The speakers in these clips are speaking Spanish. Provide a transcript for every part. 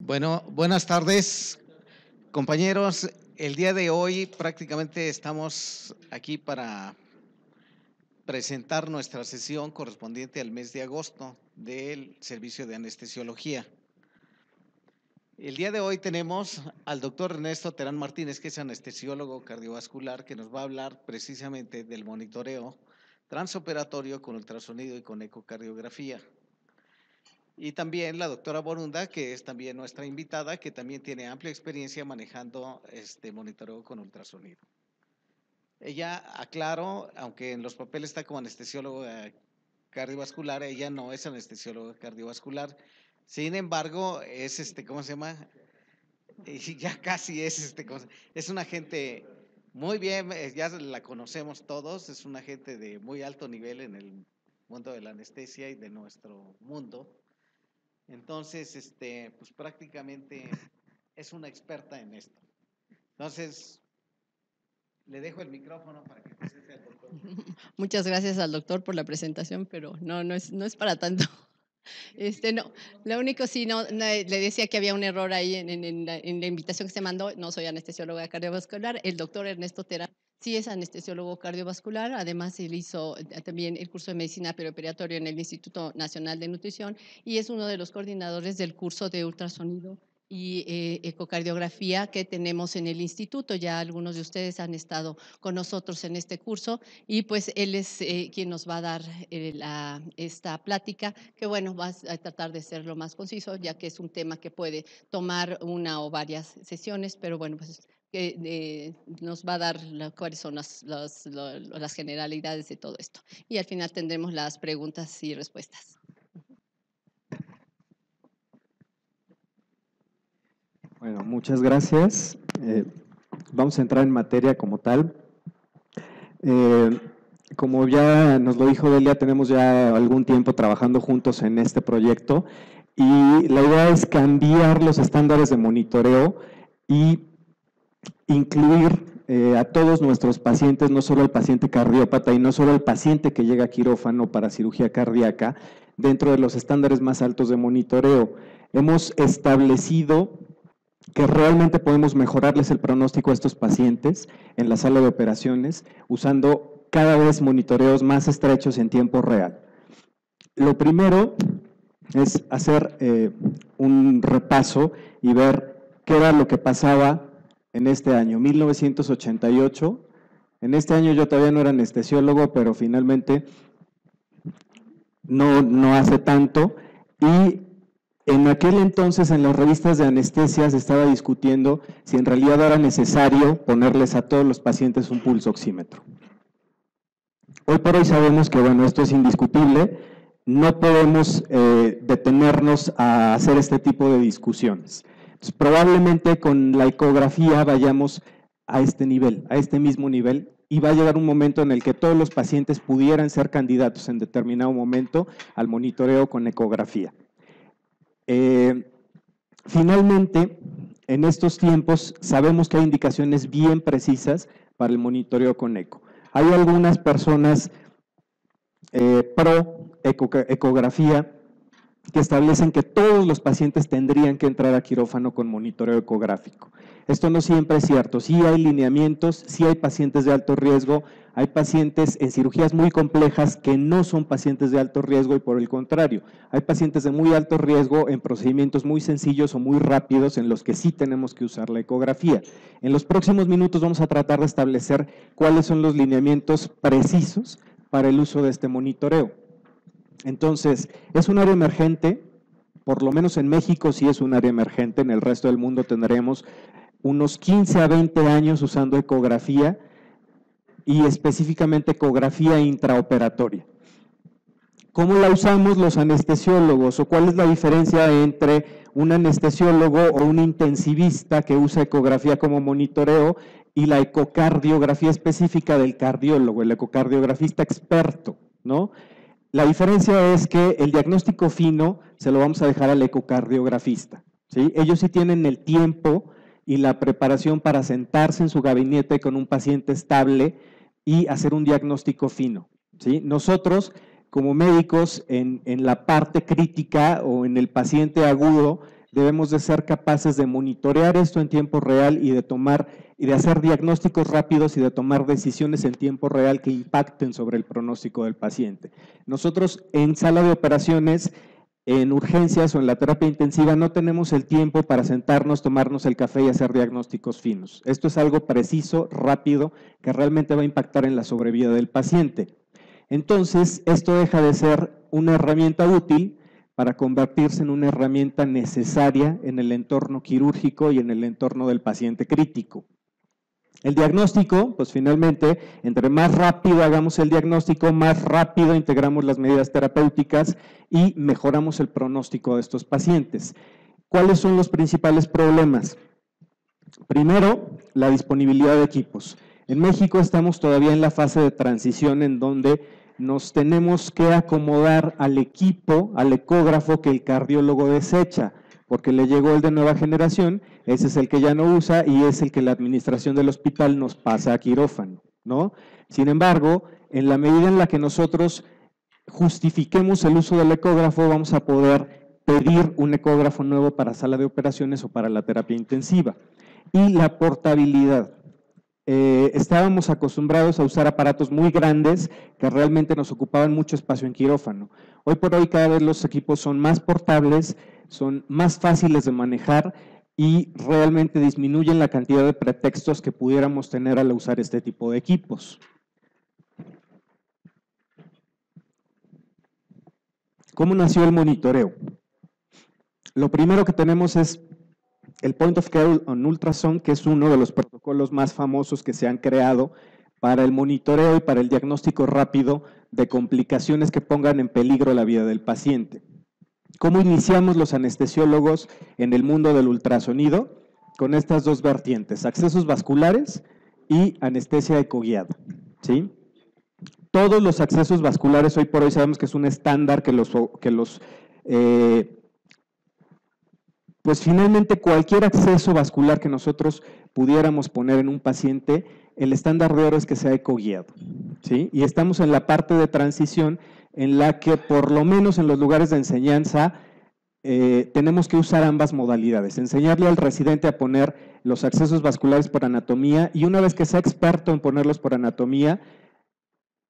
Bueno, buenas tardes, compañeros. El día de hoy prácticamente estamos aquí para presentar nuestra sesión correspondiente al mes de agosto del servicio de anestesiología. El día de hoy tenemos al doctor Ernesto Terán Martínez, que es anestesiólogo cardiovascular, que nos va a hablar precisamente del monitoreo transoperatorio con ultrasonido y con ecocardiografía. Y también la doctora Borunda, que es también nuestra invitada, que también tiene amplia experiencia manejando este monitoreo con ultrasonido. Ella, aclaro, aunque en los papeles está como anestesióloga cardiovascular, ella no es anestesióloga cardiovascular. Sin embargo, es ¿cómo se llama? Ya casi es es una gente muy bien, ya la conocemos todos, es una gente de muy alto nivel en el mundo de la anestesia y de nuestro mundo. Entonces, pues prácticamente es una experta en esto. Entonces, le dejo el micrófono para que presente al doctor. Muchas gracias al doctor por la presentación, pero no es para tanto. No, lo único sí, le decía que había un error ahí en la invitación que se mandó. No soy anestesióloga cardiovascular. El doctor Ernesto Terán sí es anestesiólogo cardiovascular. Además, él hizo también el curso de medicina perioperatorio en el Instituto Nacional de Nutrición y es uno de los coordinadores del curso de ultrasonido y ecocardiografía que tenemos en el instituto. Ya algunos de ustedes han estado con nosotros en este curso y pues él es quien nos va a dar esta plática, que bueno, va a tratar de ser lo más conciso, ya que es un tema que puede tomar una o varias sesiones, pero bueno, pues nos va a dar cuáles son las generalidades de todo esto. Y al final tendremos las preguntas y respuestas. Bueno, muchas gracias. Vamos a entrar en materia como tal. Como ya nos lo dijo Delia, tenemos ya algún tiempo trabajando juntos en este proyecto y la idea es cambiar los estándares de monitoreo y incluir a todos nuestros pacientes, no solo al paciente cardiópata y no solo al paciente que llega a quirófano para cirugía cardíaca, dentro de los estándares más altos de monitoreo. Hemos establecido que realmente podemos mejorarles el pronóstico a estos pacientes en la sala de operaciones usando cada vez monitoreos más estrechos en tiempo real. Lo primero es hacer un repaso y ver qué era lo que pasaba en este año, 1988. En este año yo todavía no era anestesiólogo, pero finalmente no hace tanto, y en aquel entonces en las revistas de anestesia se estaba discutiendo si en realidad era necesario ponerles a todos los pacientes un pulso oxímetro. Hoy por hoy sabemos que bueno, esto es indiscutible, no podemos detenernos a hacer este tipo de discusiones. Entonces, probablemente con la ecografía vayamos a este nivel, a este mismo nivel, y va a llegar un momento en el que todos los pacientes pudieran ser candidatos en determinado momento al monitoreo con ecografía. Finalmente, en estos tiempos sabemos que hay indicaciones bien precisas para el monitoreo con eco. Hay algunas personas pro ecografía que establecen que todos los pacientes tendrían que entrar a quirófano con monitoreo ecográfico. Esto no siempre es cierto, sí hay lineamientos, sí hay pacientes de alto riesgo, hay pacientes en cirugías muy complejas que no son pacientes de alto riesgo y por el contrario, hay pacientes de muy alto riesgo en procedimientos muy sencillos o muy rápidos en los que sí tenemos que usar la ecografía. En los próximos minutos vamos a tratar de establecer cuáles son los lineamientos precisos para el uso de este monitoreo. Entonces, es un área emergente, por lo menos en México sí es un área emergente, en el resto del mundo tendremos unos 15 a 20 años usando ecografía y específicamente ecografía intraoperatoria. ¿Cómo la usamos los anestesiólogos o cuál es la diferencia entre un anestesiólogo o un intensivista que usa ecografía como monitoreo y la ecocardiografía específica del cardiólogo, el ecocardiografista experto, ¿no? La diferencia es que el diagnóstico fino se lo vamos a dejar al ecocardiografista, ¿sí? Ellos sí tienen el tiempo y la preparación para sentarse en su gabinete con un paciente estable y hacer un diagnóstico fino, ¿sí? Nosotros, como médicos, en la parte crítica o en el paciente agudo, debemos de ser capaces de monitorear esto en tiempo real y de hacer diagnósticos rápidos y de tomar decisiones en tiempo real que impacten sobre el pronóstico del paciente. Nosotros en sala de operaciones, en urgencias o en la terapia intensiva no tenemos el tiempo para sentarnos, tomarnos el café y hacer diagnósticos finos. Esto es algo preciso, rápido, que realmente va a impactar en la sobrevida del paciente. Entonces, esto deja de ser una herramienta útil para convertirse en una herramienta necesaria en el entorno quirúrgico y en el entorno del paciente crítico. El diagnóstico, pues finalmente, entre más rápido hagamos el diagnóstico, más rápido integramos las medidas terapéuticas y mejoramos el pronóstico de estos pacientes. ¿Cuáles son los principales problemas? Primero, la disponibilidad de equipos. En México estamos todavía en la fase de transición en donde nos tenemos que acomodar al equipo, al ecógrafo que el cardiólogo desecha, porque le llegó el de nueva generación, ese es el que ya no usa y es el que la administración del hospital nos pasa a quirófano, ¿no? Sin embargo, en la medida en la que nosotros justifiquemos el uso del ecógrafo, vamos a poder pedir un ecógrafo nuevo para sala de operaciones o para la terapia intensiva. Y la portabilidad. Estábamos acostumbrados a usar aparatos muy grandes que realmente nos ocupaban mucho espacio en quirófano. Hoy por hoy cada vez los equipos son más portables, son más fáciles de manejar y realmente disminuyen la cantidad de pretextos que pudiéramos tener al usar este tipo de equipos. ¿Cómo nació el monitoreo? Lo primero que tenemos es el Point of Care on Ultrasound, que es uno de los protocolos más famosos que se han creado para el monitoreo y para el diagnóstico rápido de complicaciones que pongan en peligro la vida del paciente. ¿Cómo iniciamos los anestesiólogos en el mundo del ultrasonido? Con estas dos vertientes, accesos vasculares y anestesia ecoguiada, ¿sí? Todos los accesos vasculares hoy por hoy sabemos que es un estándar pues finalmente cualquier acceso vascular que nosotros pudiéramos poner en un paciente, el estándar de oro es que sea ecoguiado, ¿sí? Y estamos en la parte de transición en la que por lo menos en los lugares de enseñanza tenemos que usar ambas modalidades, enseñarle al residente a poner los accesos vasculares por anatomía y una vez que sea experto en ponerlos por anatomía,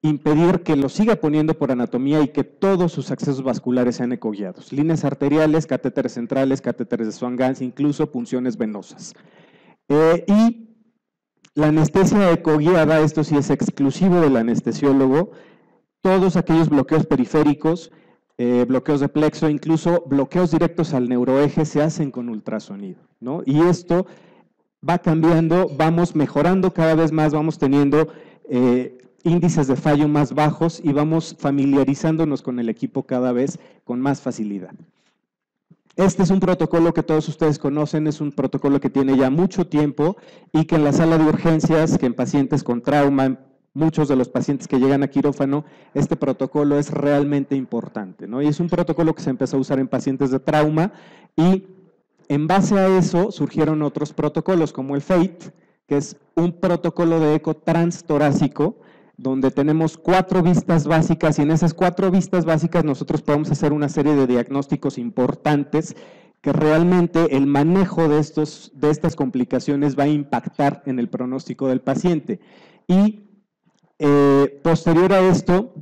impedir que lo siga poniendo por anatomía y que todos sus accesos vasculares sean ecoguiados. Líneas arteriales, catéteres centrales, catéteres de Swan-Ganz, incluso punciones venosas. Y la anestesia ecoguiada, esto sí es exclusivo del anestesiólogo, todos aquellos bloqueos periféricos, bloqueos de plexo, incluso bloqueos directos al neuroeje se hacen con ultrasonido, ¿no? Y esto va cambiando, vamos mejorando cada vez más, vamos teniendo índices de fallo más bajos y vamos familiarizándonos con el equipo cada vez con más facilidad. Este es un protocolo que todos ustedes conocen, es un protocolo que tiene ya mucho tiempo y que en la sala de urgencias, que en pacientes con trauma, muchos de los pacientes que llegan a quirófano, este protocolo es realmente importante, ¿no? Y es un protocolo que se empezó a usar en pacientes de trauma y en base a eso surgieron otros protocolos como el FATE, que es un protocolo de eco transtorácico, donde tenemos 4 vistas básicas y en esas 4 vistas básicas nosotros podemos hacer una serie de diagnósticos importantes que realmente el manejo de estas complicaciones va a impactar en el pronóstico del paciente. Y posterior a esto,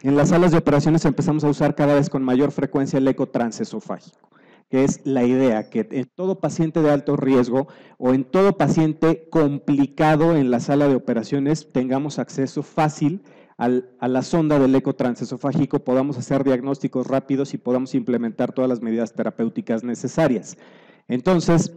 en las salas de operaciones empezamos a usar cada vez con mayor frecuencia el eco transesofágico, que es la idea que en todo paciente de alto riesgo o en todo paciente complicado en la sala de operaciones tengamos acceso fácil a la sonda del eco transesofágico, podamos hacer diagnósticos rápidos y podamos implementar todas las medidas terapéuticas necesarias. Entonces,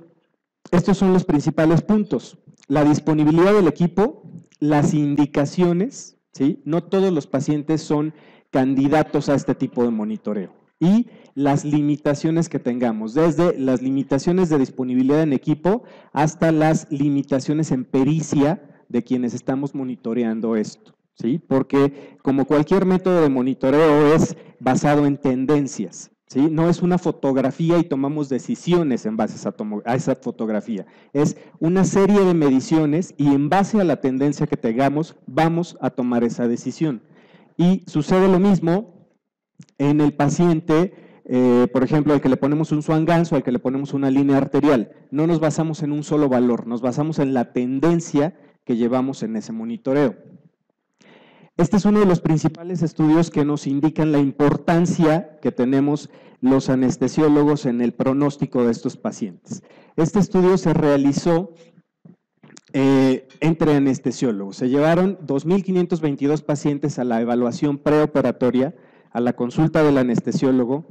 estos son los principales puntos. La disponibilidad del equipo, las indicaciones, ¿sí? No todos los pacientes son candidatos a este tipo de monitoreo. Y las limitaciones que tengamos, desde las limitaciones de disponibilidad en equipo hasta las limitaciones en pericia de quienes estamos monitoreando esto, ¿sí? Porque como cualquier método de monitoreo es basado en tendencias, ¿sí? No es una fotografía y tomamos decisiones en base a esa fotografía, es una serie de mediciones y en base a la tendencia que tengamos vamos a tomar esa decisión. Y sucede lo mismo en el paciente por ejemplo, al que le ponemos un Swan-Ganz o al que le ponemos una línea arterial. No nos basamos en un solo valor, nos basamos en la tendencia que llevamos en ese monitoreo. Este es uno de los principales estudios que nos indican la importancia que tenemos los anestesiólogos en el pronóstico de estos pacientes. Este estudio se realizó entre anestesiólogos. Se llevaron 2.522 pacientes a la evaluación preoperatoria, a la consulta del anestesiólogo,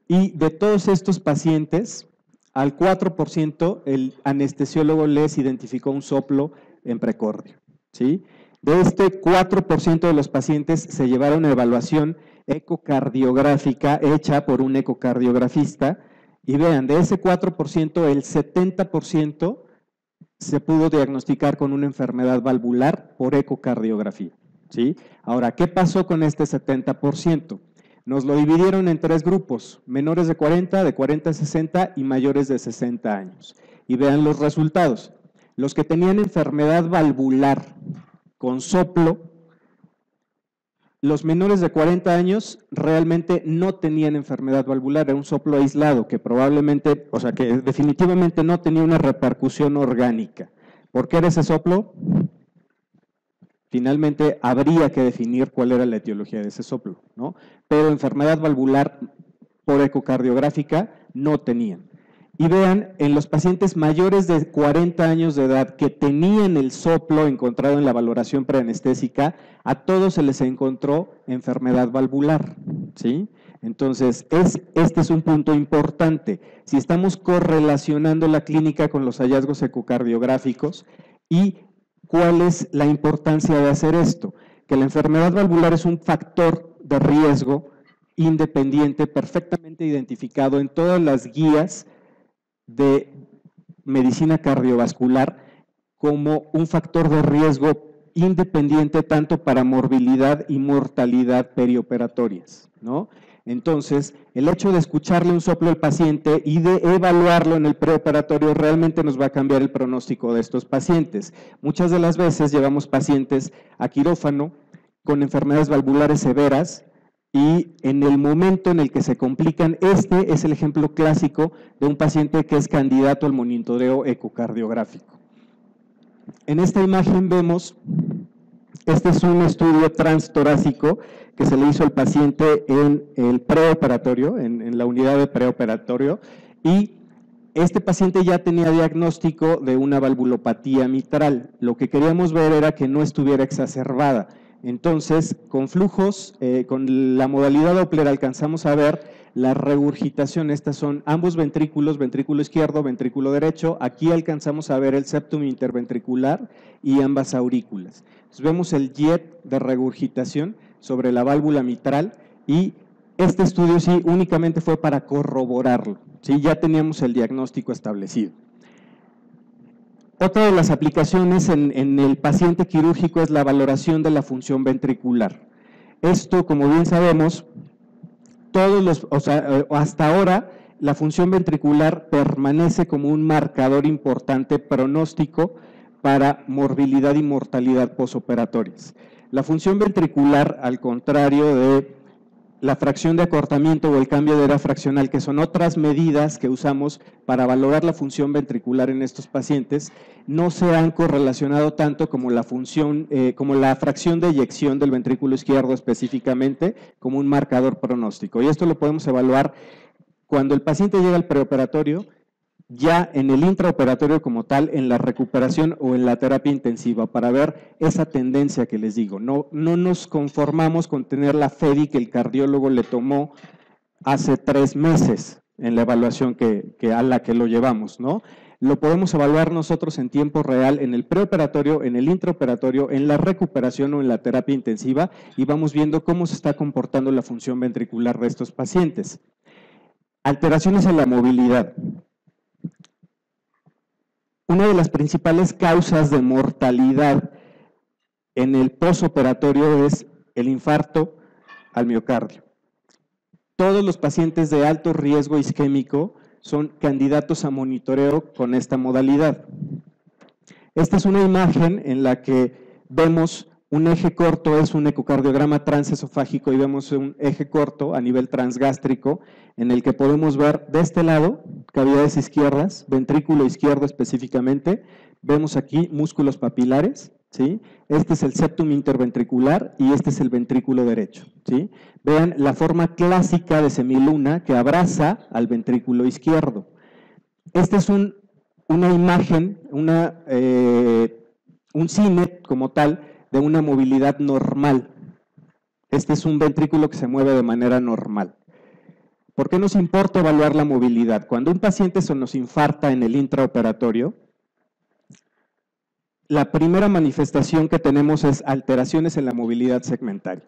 y de todos estos pacientes, al 4% el anestesiólogo les identificó un soplo en precordio, ¿sí? De este 4% de los pacientes se llevaron a evaluación ecocardiográfica hecha por un ecocardiografista, y vean, de ese 4%, el 70% se pudo diagnosticar con una enfermedad valvular por ecocardiografía, ¿sí? Ahora, ¿qué pasó con este 70%? Nos lo dividieron en 3 grupos, menores de 40 a 60 y mayores de 60 años. Y vean los resultados. Los que tenían enfermedad valvular con soplo, los menores de 40 años realmente no tenían enfermedad valvular, era un soplo aislado que probablemente, o sea, que definitivamente no tenía una repercusión orgánica. ¿Por qué era ese soplo? Finalmente habría que definir cuál era la etiología de ese soplo, ¿no? Pero enfermedad valvular por ecocardiográfica no tenían. Y vean, en los pacientes mayores de 40 años de edad que tenían el soplo encontrado en la valoración preanestésica, a todos se les encontró enfermedad valvular, ¿sí? Entonces, este es un punto importante. Si estamos correlacionando la clínica con los hallazgos ecocardiográficos, ¿y cuál es la importancia de hacer esto? Que la enfermedad valvular es un factor de riesgo independiente, perfectamente identificado en todas las guías de medicina cardiovascular como un factor de riesgo independiente tanto para morbilidad y mortalidad perioperatorias, ¿no? Entonces, el hecho de escucharle un soplo al paciente y de evaluarlo en el preoperatorio realmente nos va a cambiar el pronóstico de estos pacientes. Muchas de las veces llevamos pacientes a quirófano con enfermedades valvulares severas, y en el momento en el que se complican, este es el ejemplo clásico de un paciente que es candidato al monitoreo ecocardiográfico. En esta imagen vemos, este es un estudio transtorácico que se le hizo al paciente en el preoperatorio, en la unidad de preoperatorio, y este paciente ya tenía diagnóstico de una valvulopatía mitral. Lo que queríamos ver era que no estuviera exacerbada. Entonces, con flujos, con la modalidad Doppler alcanzamos a ver la regurgitación. Estas son ambos ventrículos, ventrículo izquierdo, ventrículo derecho. Aquí alcanzamos a ver el septum interventricular y ambas aurículas. Entonces, vemos el jet de regurgitación sobre la válvula mitral, y este estudio sí únicamente fue para corroborarlo, ¿sí? Ya teníamos el diagnóstico establecido. Otra de las aplicaciones en el paciente quirúrgico es la valoración de la función ventricular. Esto, como bien sabemos, hasta ahora la función ventricular permanece como un marcador importante pronóstico para morbilidad y mortalidad posoperatorias. La función ventricular, al contrario de la fracción de acortamiento o el cambio de era fraccional, que son otras medidas que usamos para valorar la función ventricular en estos pacientes, no se han correlacionado tanto como la función, como la fracción de eyección del ventrículo izquierdo específicamente, como un marcador pronóstico. Y esto lo podemos evaluar cuando el paciente llega al preoperatorio, ya en el intraoperatorio como tal, en la recuperación o en la terapia intensiva, para ver esa tendencia que les digo. No nos conformamos con tener la FEDI que el cardiólogo le tomó hace 3 meses en la evaluación a la que lo llevamos, ¿no? Lo podemos evaluar nosotros en tiempo real en el preoperatorio, en el intraoperatorio, en la recuperación o en la terapia intensiva, y vamos viendo cómo se está comportando la función ventricular de estos pacientes. Alteraciones en la movilidad. Una de las principales causas de mortalidad en el posoperatorio es el infarto al miocardio. Todos los pacientes de alto riesgo isquémico son candidatos a monitoreo con esta modalidad. Esta es una imagen en la que vemos Un eje corto es un ecocardiograma transesofágico y vemos un eje corto a nivel transgástrico en el que podemos ver de este lado cavidades izquierdas, ventrículo izquierdo específicamente, vemos aquí músculos papilares, ¿sí? Este es el septum interventricular y este es el ventrículo derecho, ¿sí? Vean la forma clásica de semiluna que abraza al ventrículo izquierdo. Este es una imagen, un cine como tal, de una movilidad normal. Este es un ventrículo que se mueve de manera normal. ¿Por qué nos importa evaluar la movilidad? Cuando un paciente se nos infarta en el intraoperatorio, la primera manifestación que tenemos es alteraciones en la movilidad segmentaria.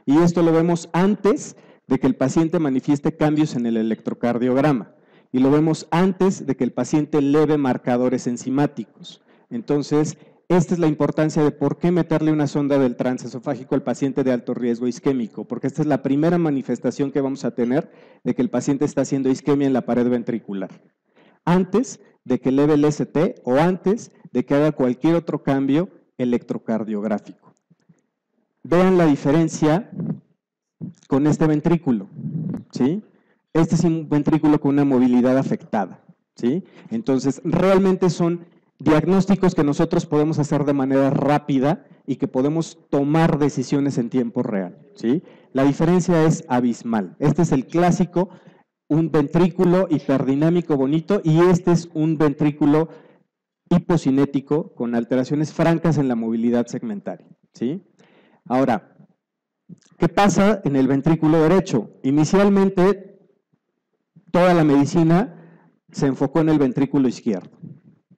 Y esto lo vemos antes de que el paciente manifieste cambios en el electrocardiograma. Y lo vemos antes de que el paciente eleve marcadores enzimáticos. Entonces, esta es la importancia de por qué meterle una sonda del transesofágico al paciente de alto riesgo isquémico, porque esta es la primera manifestación que vamos a tener de que el paciente está haciendo isquemia en la pared ventricular. Antes de que eleve el ST o antes de que haga cualquier otro cambio electrocardiográfico. Vean la diferencia con este ventrículo, ¿sí? Este es un ventrículo con una movilidad afectada, ¿sí? Entonces, realmente son diagnósticos que nosotros podemos hacer de manera rápida y que podemos tomar decisiones en tiempo real, ¿sí? La diferencia es abismal. Este es el clásico, un ventrículo hiperdinámico bonito, y este es un ventrículo hipocinético con alteraciones francas en la movilidad segmentaria, ¿sí? Ahora, ¿qué pasa en el ventrículo derecho? Inicialmente, toda la medicina se enfocó en el ventrículo izquierdo.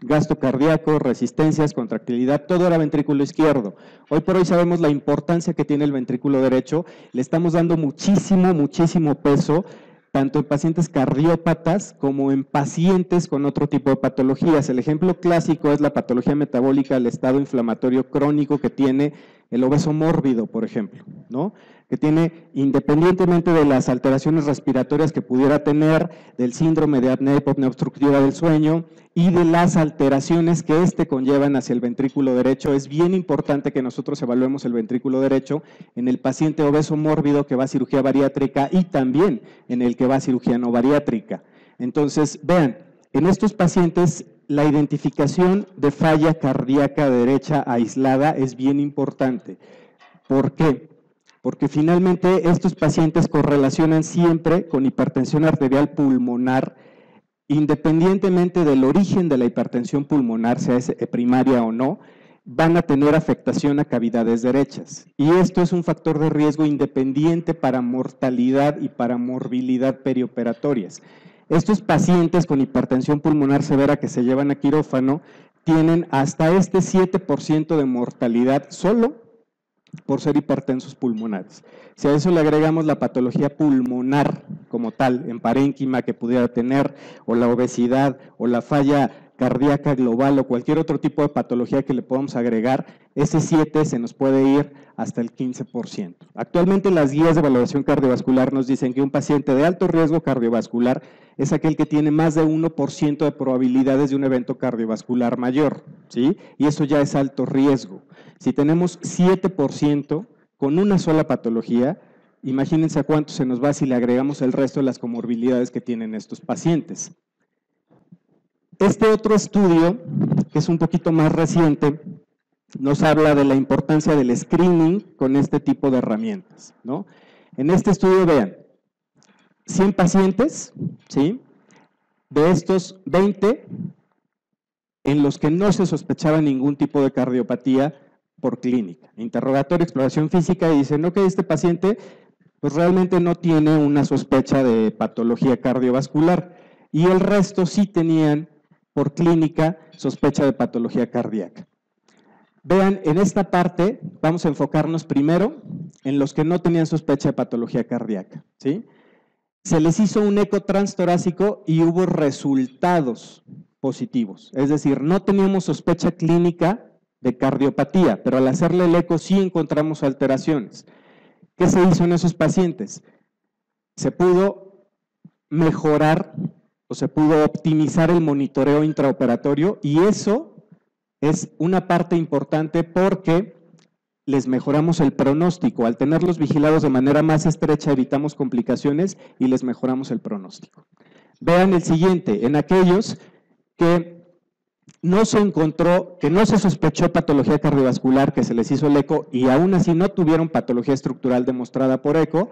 Gasto cardíaco, resistencias, contractilidad, todo era ventrículo izquierdo. Hoy por hoy sabemos la importancia que tiene el ventrículo derecho, le estamos dando muchísimo peso, tanto en pacientes cardiópatas como en pacientes con otro tipo de patologías. El ejemplo clásico es la patología metabólica del estado inflamatorio crónico que tiene el obeso mórbido, por ejemplo, ¿no? Que tiene, independientemente de las alteraciones respiratorias que pudiera tener, del síndrome de apnea obstructiva del sueño y de las alteraciones que conllevan hacia el ventrículo derecho, es bien importante que nosotros evaluemos el ventrículo derecho en el paciente obeso mórbido que va a cirugía bariátrica y también en el que va a cirugía no bariátrica. Entonces, vean, en estos pacientes la identificación de falla cardíaca derecha aislada es bien importante. ¿Por qué? Porque finalmente estos pacientes correlacionan siempre con hipertensión arterial pulmonar, independientemente del origen de la hipertensión pulmonar, sea primaria o no, van a tener afectación a cavidades derechas. Y esto es un factor de riesgo independiente para mortalidad y para morbilidad perioperatorias. Estos pacientes con hipertensión pulmonar severa que se llevan a quirófano tienen hasta este 7% de mortalidad solo por ser hipertensos pulmonares. Si a eso le agregamos la patología pulmonar como tal, en parénquima que pudiera tener, o la obesidad, o la falla cardíaca global, o cualquier otro tipo de patología que le podamos agregar, ese 7 se nos puede ir hasta el 15%. Actualmente las guías de valoración cardiovascular nos dicen que un paciente de alto riesgo cardiovascular es aquel que tiene más de 1% de probabilidades de un evento cardiovascular mayor, ¿sí? Y eso ya es alto riesgo. Si tenemos 7% con una sola patología, imagínense a cuánto se nos va si le agregamos el resto de las comorbilidades que tienen estos pacientes. Este otro estudio, que es un poquito más reciente, nos habla de la importancia del screening con este tipo de herramientas, ¿no? En este estudio, vean, 100 pacientes, ¿sí? De estos 20 en los que no se sospechaba ningún tipo de cardiopatía por clínica. Interrogatorio, exploración física y dicen, ok, este paciente pues realmente no tiene una sospecha de patología cardiovascular y el resto sí tenían por clínica sospecha de patología cardíaca. Vean, en esta parte vamos a enfocarnos primero en los que no tenían sospecha de patología cardíaca, ¿sí? Se les hizo un eco transtorácico y hubo resultados positivos, es decir, no teníamos sospecha clínica de cardiopatía, pero al hacerle el eco sí encontramos alteraciones. ¿Qué se hizo en esos pacientes? Se pudo mejorar o se pudo optimizar el monitoreo intraoperatorio y eso es una parte importante porque les mejoramos el pronóstico. Al tenerlos vigilados de manera más estrecha, evitamos complicaciones y les mejoramos el pronóstico. Vean el siguiente, en aquellos que no se encontró, que no se sospechó patología cardiovascular, que se les hizo el eco y aún así no tuvieron patología estructural demostrada por eco,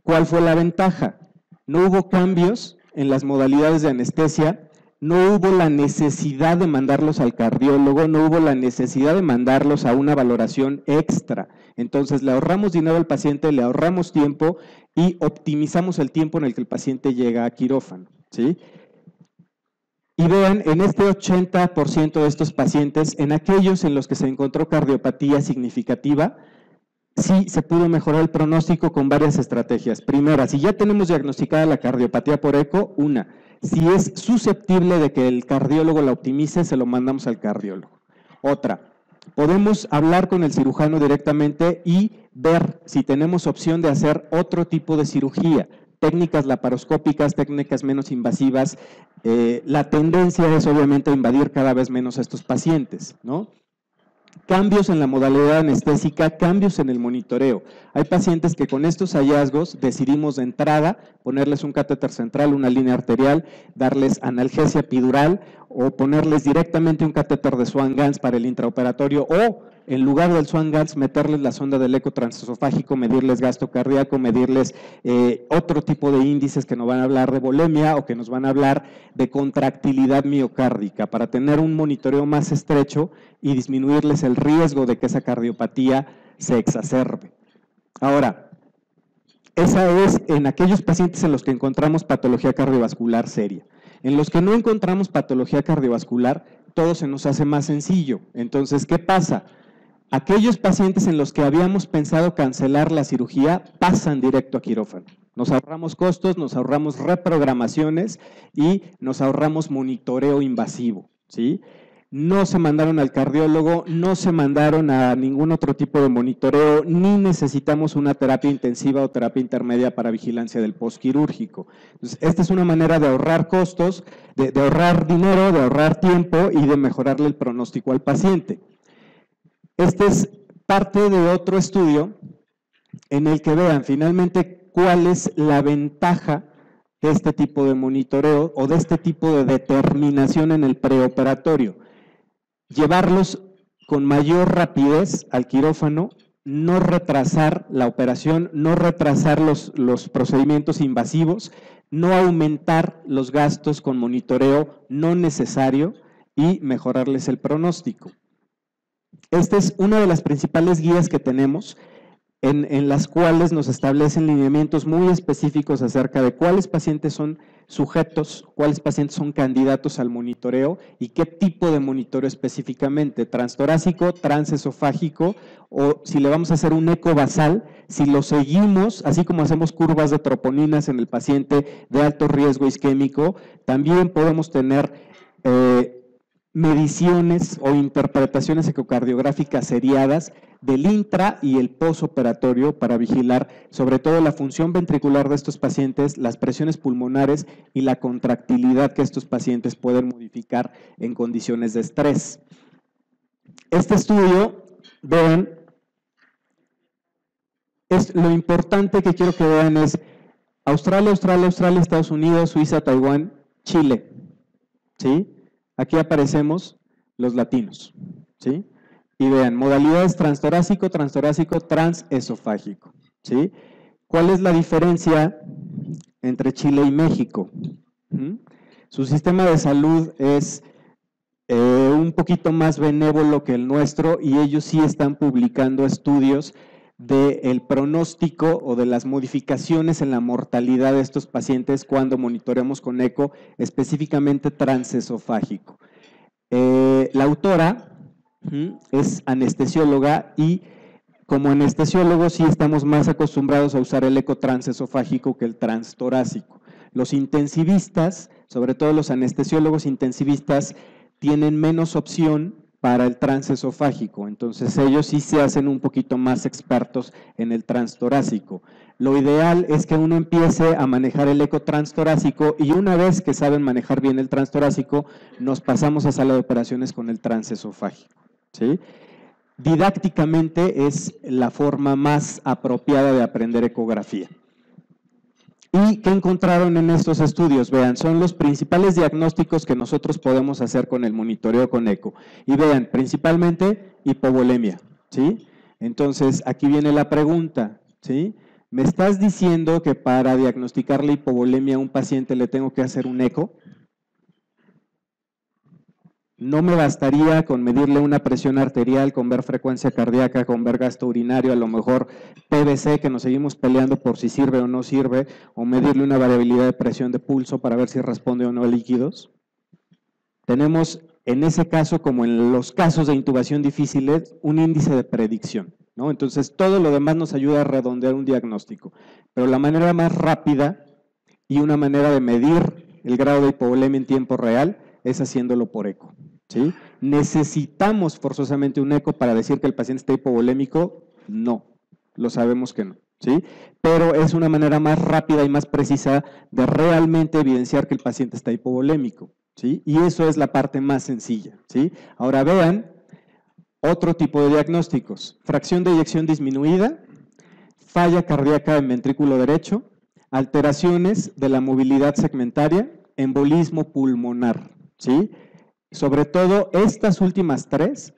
¿cuál fue la ventaja? No hubo cambios en las modalidades de anestesia, no hubo la necesidad de mandarlos al cardiólogo, no hubo la necesidad de mandarlos a una valoración extra. Entonces, le ahorramos dinero al paciente, le ahorramos tiempo y optimizamos el tiempo en el que el paciente llega a quirófano, ¿sí? Y vean, en este 80% de estos pacientes, en aquellos en los que se encontró cardiopatía significativa, sí se pudo mejorar el pronóstico con varias estrategias. Primera, si ya tenemos diagnosticada la cardiopatía por eco, si es susceptible de que el cardiólogo la optimice, se lo mandamos al cardiólogo. Otra, podemos hablar con el cirujano directamente y ver si tenemos opción de hacer otro tipo de cirugía, técnicas laparoscópicas, técnicas menos invasivas. La tendencia es obviamente a invadir cada vez menos a estos pacientes, ¿no? Cambios en la modalidad anestésica, cambios en el monitoreo. Hay pacientes que con estos hallazgos decidimos de entrada ponerles un catéter central, una línea arterial, darles analgesia epidural o ponerles directamente un catéter de Swan-Ganz para el intraoperatorio o en lugar del Swan-Ganz meterles la sonda del eco transesofágico, medirles gasto cardíaco, medirles otro tipo de índices que nos van a hablar de volemia o que nos van a hablar de contractilidad miocárdica para tener un monitoreo más estrecho y disminuirles el riesgo de que esa cardiopatía se exacerbe. Ahora, esa es en aquellos pacientes en los que encontramos patología cardiovascular seria. En los que no encontramos patología cardiovascular, todo se nos hace más sencillo. Entonces, ¿qué pasa? Aquellos pacientes en los que habíamos pensado cancelar la cirugía pasan directo a quirófano. Nos ahorramos costos, nos ahorramos reprogramaciones y nos ahorramos monitoreo invasivo, ¿sí? No se mandaron al cardiólogo, no se mandaron a ningún otro tipo de monitoreo, ni necesitamos una terapia intensiva o terapia intermedia para vigilancia del postquirúrgico. Entonces, esta es una manera de ahorrar costos, de ahorrar dinero, de ahorrar tiempo y de mejorarle el pronóstico al paciente. Este es parte de otro estudio en el que vean finalmente cuál es la ventaja de este tipo de monitoreo o de este tipo de determinación en el preoperatorio. Llevarlos con mayor rapidez al quirófano, no retrasar la operación, no retrasar los procedimientos invasivos, no aumentar los gastos con monitoreo no necesario y mejorarles el pronóstico. Esta es una de las principales guías que tenemos en las cuales nos establecen lineamientos muy específicos acerca de cuáles pacientes son sujetos, cuáles pacientes son candidatos al monitoreo y qué tipo de monitoreo específicamente, transtorácico, transesofágico o si le vamos a hacer un eco basal, si lo seguimos, así como hacemos curvas de troponinas en el paciente de alto riesgo isquémico, también podemos tener mediciones o interpretaciones ecocardiográficas seriadas del intra y el posoperatorio para vigilar sobre todo la función ventricular de estos pacientes, las presiones pulmonares y la contractilidad que estos pacientes pueden modificar en condiciones de estrés. Este estudio, vean, lo importante que quiero que vean es Australia, Estados Unidos, Suiza, Taiwán, Chile, ¿sí? Aquí aparecemos los latinos, ¿sí? Y vean, modalidades transtorácico, transesofágico, ¿sí? ¿Cuál es la diferencia entre Chile y México? Su sistema de salud es un poquito más benévolo que el nuestro y ellos sí están publicando estudios del pronóstico o de las modificaciones en la mortalidad de estos pacientes cuando monitoreamos con eco, específicamente transesofágico. La autora es anestesióloga y como anestesiólogos sí estamos más acostumbrados a usar el eco transesofágico que el transtorácico. Los intensivistas, sobre todo los anestesiólogos intensivistas, tienen menos opción para el transesofágico, entonces ellos sí se hacen un poquito más expertos en el transtorácico. Lo ideal es que uno empiece a manejar el eco transtorácico y una vez que saben manejar bien el transtorácico, nos pasamos a sala de operaciones con el transesofágico, ¿sí? didácticamente es la forma más apropiada de aprender ecografía. ¿Y qué encontraron en estos estudios? Vean, son los principales diagnósticos que nosotros podemos hacer con el monitoreo con eco. Y vean, principalmente hipovolemia, ¿sí? Entonces, aquí viene la pregunta, ¿sí? ¿Me estás diciendo que para diagnosticar la hipovolemia a un paciente le tengo que hacer un eco? No me bastaría con medirle una presión arterial, con ver frecuencia cardíaca, con ver gasto urinario, a lo mejor PVC, que nos seguimos peleando por si sirve o no sirve, o medirle una variabilidad de presión de pulso para ver si responde o no a líquidos. Tenemos en ese caso, como en los casos de intubación difíciles, un índice de predicción, ¿no? Entonces, todo lo demás nos ayuda a redondear un diagnóstico. Pero la manera más rápida y una manera de medir el grado de hipovolemia en tiempo real es haciéndolo por eco, ¿sí? ¿Necesitamos forzosamente un eco para decir que el paciente está hipovolémico? No, lo sabemos que no, ¿sí? Pero es una manera más rápida y más precisa de realmente evidenciar que el paciente está hipovolémico, ¿sí? Y eso es la parte más sencilla, ¿sí? Ahora vean otro tipo de diagnósticos: fracción de eyección disminuida, falla cardíaca en ventrículo derecho, alteraciones de la movilidad segmentaria, embolismo pulmonar, ¿sí? Sobre todo estas últimas tres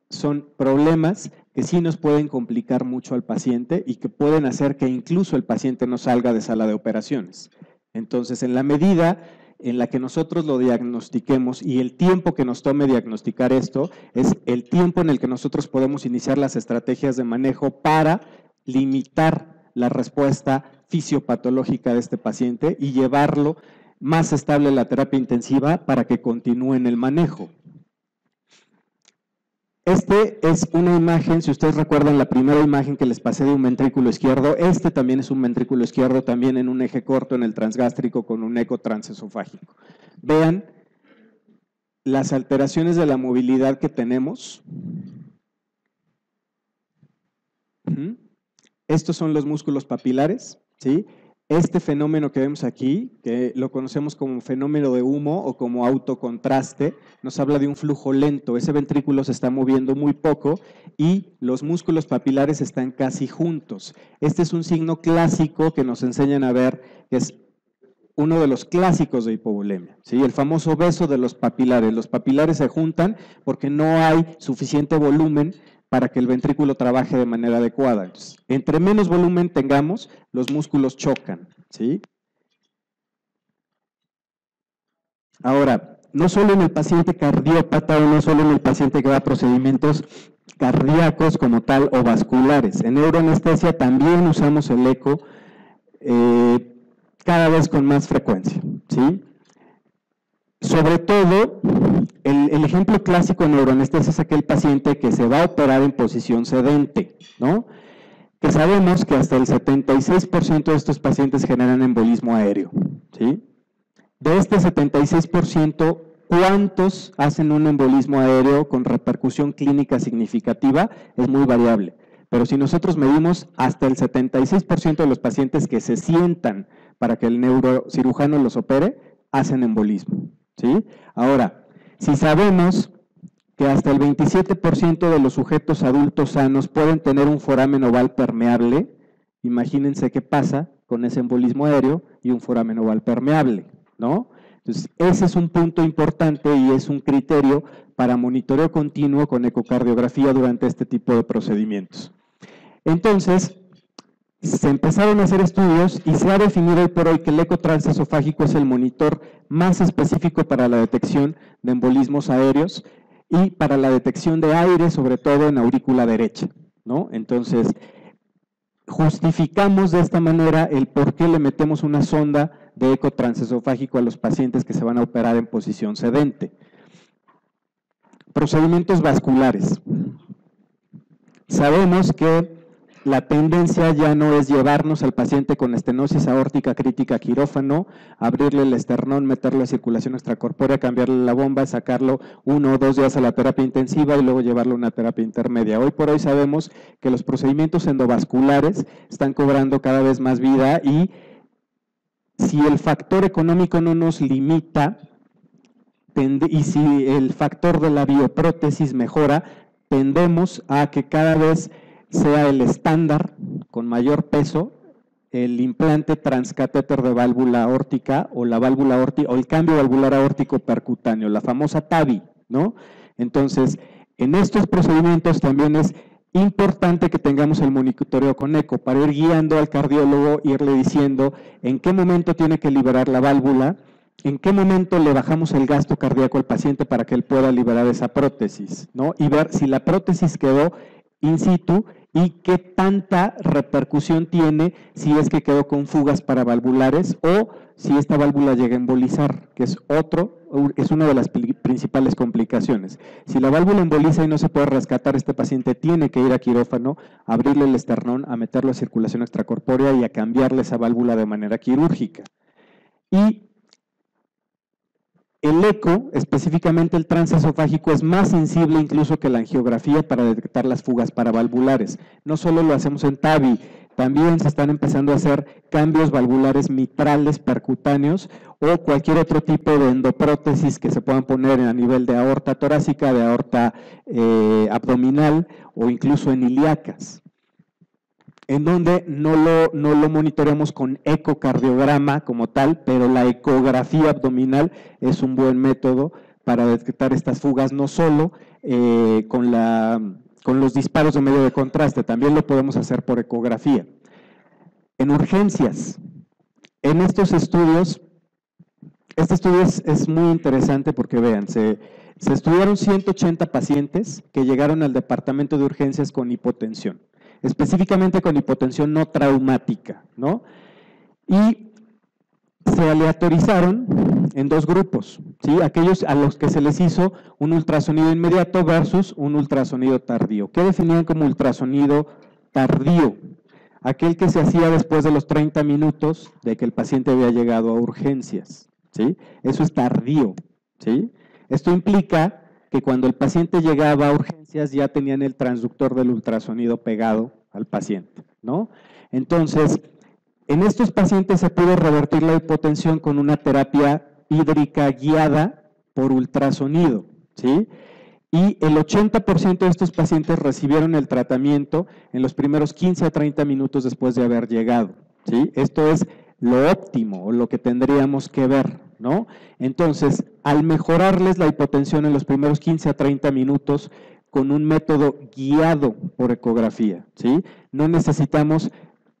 son problemas que sí nos pueden complicar mucho al paciente y que pueden hacer que incluso el paciente no salga de sala de operaciones. Entonces, en la medida en la que nosotros lo diagnostiquemos y el tiempo que nos tome diagnosticar esto, es el tiempo en el que nosotros podemos iniciar las estrategias de manejo para limitar la respuesta fisiopatológica de este paciente y llevarlo más estable la terapia intensiva para que continúe en el manejo. Este es una imagen, si ustedes recuerdan la primera imagen que les pasé de un ventrículo izquierdo, este también es un ventrículo izquierdo, también en un eje corto en el transgástrico con un eco transesofágico. Vean las alteraciones de la movilidad que tenemos. Estos son los músculos papilares, ¿sí? Este fenómeno que vemos aquí, que lo conocemos como fenómeno de humo o como autocontraste, nos habla de un flujo lento. Ese ventrículo se está moviendo muy poco y los músculos papilares están casi juntos. Este es un signo clásico que nos enseñan a ver, que es uno de los clásicos de hipovolemia, ¿sí? El famoso beso de los papilares. Los papilares se juntan porque no hay suficiente volumen para que el ventrículo trabaje de manera adecuada. Entonces, entre menos volumen tengamos, los músculos chocan, ¿sí? Ahora, no solo en el paciente cardiópata o no solo en el paciente que va a procedimientos cardíacos como tal o vasculares. En neuroanestesia también usamos el eco cada vez con más frecuencia, ¿sí? Sobre todo, el ejemplo clásico de neuroanestesia es aquel paciente que se va a operar en posición sedente, ¿no? Que sabemos que hasta el 76% de estos pacientes generan embolismo aéreo, ¿sí? De este 76%, ¿cuántos hacen un embolismo aéreo con repercusión clínica significativa? Es muy variable. Pero si nosotros medimos hasta el 76% de los pacientes que se sientan para que el neurocirujano los opere, hacen embolismo, ¿sí? Ahora, si sabemos que hasta el 27% de los sujetos adultos sanos pueden tener un foramen oval permeable, imagínense qué pasa con ese embolismo aéreo y un foramen oval permeable, ¿no? Entonces, ese es un punto importante y es un criterio para monitoreo continuo con ecocardiografía durante este tipo de procedimientos. Entonces, se empezaron a hacer estudios y se ha definido hoy por hoy que el eco transesofágico es el monitor más específico para la detección de embolismos aéreos y para la detección de aire, sobre todo en aurícula derecha, ¿no? Entonces, justificamos de esta manera el por qué le metemos una sonda de eco transesofágico a los pacientes que se van a operar en posición sedente. Procedimientos vasculares. Sabemos que la tendencia ya no es llevarnos al paciente con estenosis aórtica crítica a quirófano, abrirle el esternón, meterle a circulación extracorpórea, cambiarle la bomba, sacarlo 1 o 2 días a la terapia intensiva y luego llevarlo a una terapia intermedia. Hoy por hoy sabemos que los procedimientos endovasculares están cobrando cada vez más vida y si el factor económico no nos limita y si el factor de la bioprótesis mejora, tendemos a que cada vez sea el estándar con mayor peso el implante transcatéter de válvula aórtica o la válvula aórtica o el cambio valvular aórtico percutáneo, la famosa TAVI, ¿no? Entonces, en estos procedimientos también es importante que tengamos el monitoreo con eco para ir guiando al cardiólogo, irle diciendo en qué momento tiene que liberar la válvula, en qué momento le bajamos el gasto cardíaco al paciente para que él pueda liberar esa prótesis, ¿no? Y ver si la prótesis quedó in situ y qué tanta repercusión tiene si es que quedó con fugas paravalvulares o si esta válvula llega a embolizar, que es una de las principales complicaciones. Si la válvula emboliza y no se puede rescatar, este paciente tiene que ir a quirófano, abrirle el esternón, a meterlo a circulación extracorpórea y a cambiarle esa válvula de manera quirúrgica. Y el eco, específicamente el transesofágico, es más sensible incluso que la angiografía para detectar las fugas paravalvulares. No solo lo hacemos en TAVI, también se están empezando a hacer cambios valvulares mitrales percutáneos o cualquier otro tipo de endoprótesis que se puedan poner a nivel de aorta torácica, de aorta abdominal o incluso en ilíacas, en donde no lo monitoreamos con ecocardiograma como tal, pero la ecografía abdominal es un buen método para detectar estas fugas, no solo con los disparos de medio de contraste, también lo podemos hacer por ecografía. En urgencias, en estos estudios, este estudio es muy interesante porque vean, se estudiaron 180 pacientes que llegaron al departamento de urgencias con hipotensión, específicamente con hipotensión no traumática, ¿no? Y se aleatorizaron en dos grupos, ¿sí? Aquellos a los que se les hizo un ultrasonido inmediato versus un ultrasonido tardío. ¿Qué definían como ultrasonido tardío? Aquel que se hacía después de los 30 minutos de que el paciente había llegado a urgencias, ¿sí? Eso es tardío, ¿sí? Esto implica que cuando el paciente llegaba a urgencias ya tenían el transductor del ultrasonido pegado al paciente, ¿no? Entonces, en estos pacientes se pudo revertir la hipotensión con una terapia hídrica guiada por ultrasonido, ¿sí? Y el 80% de estos pacientes recibieron el tratamiento en los primeros 15 a 30 minutos después de haber llegado, ¿sí? Esto es lo óptimo o lo que tendríamos que ver, ¿no? Entonces, al mejorarles la hipotensión en los primeros 15 a 30 minutos con un método guiado por ecografía, ¿sí? No necesitamos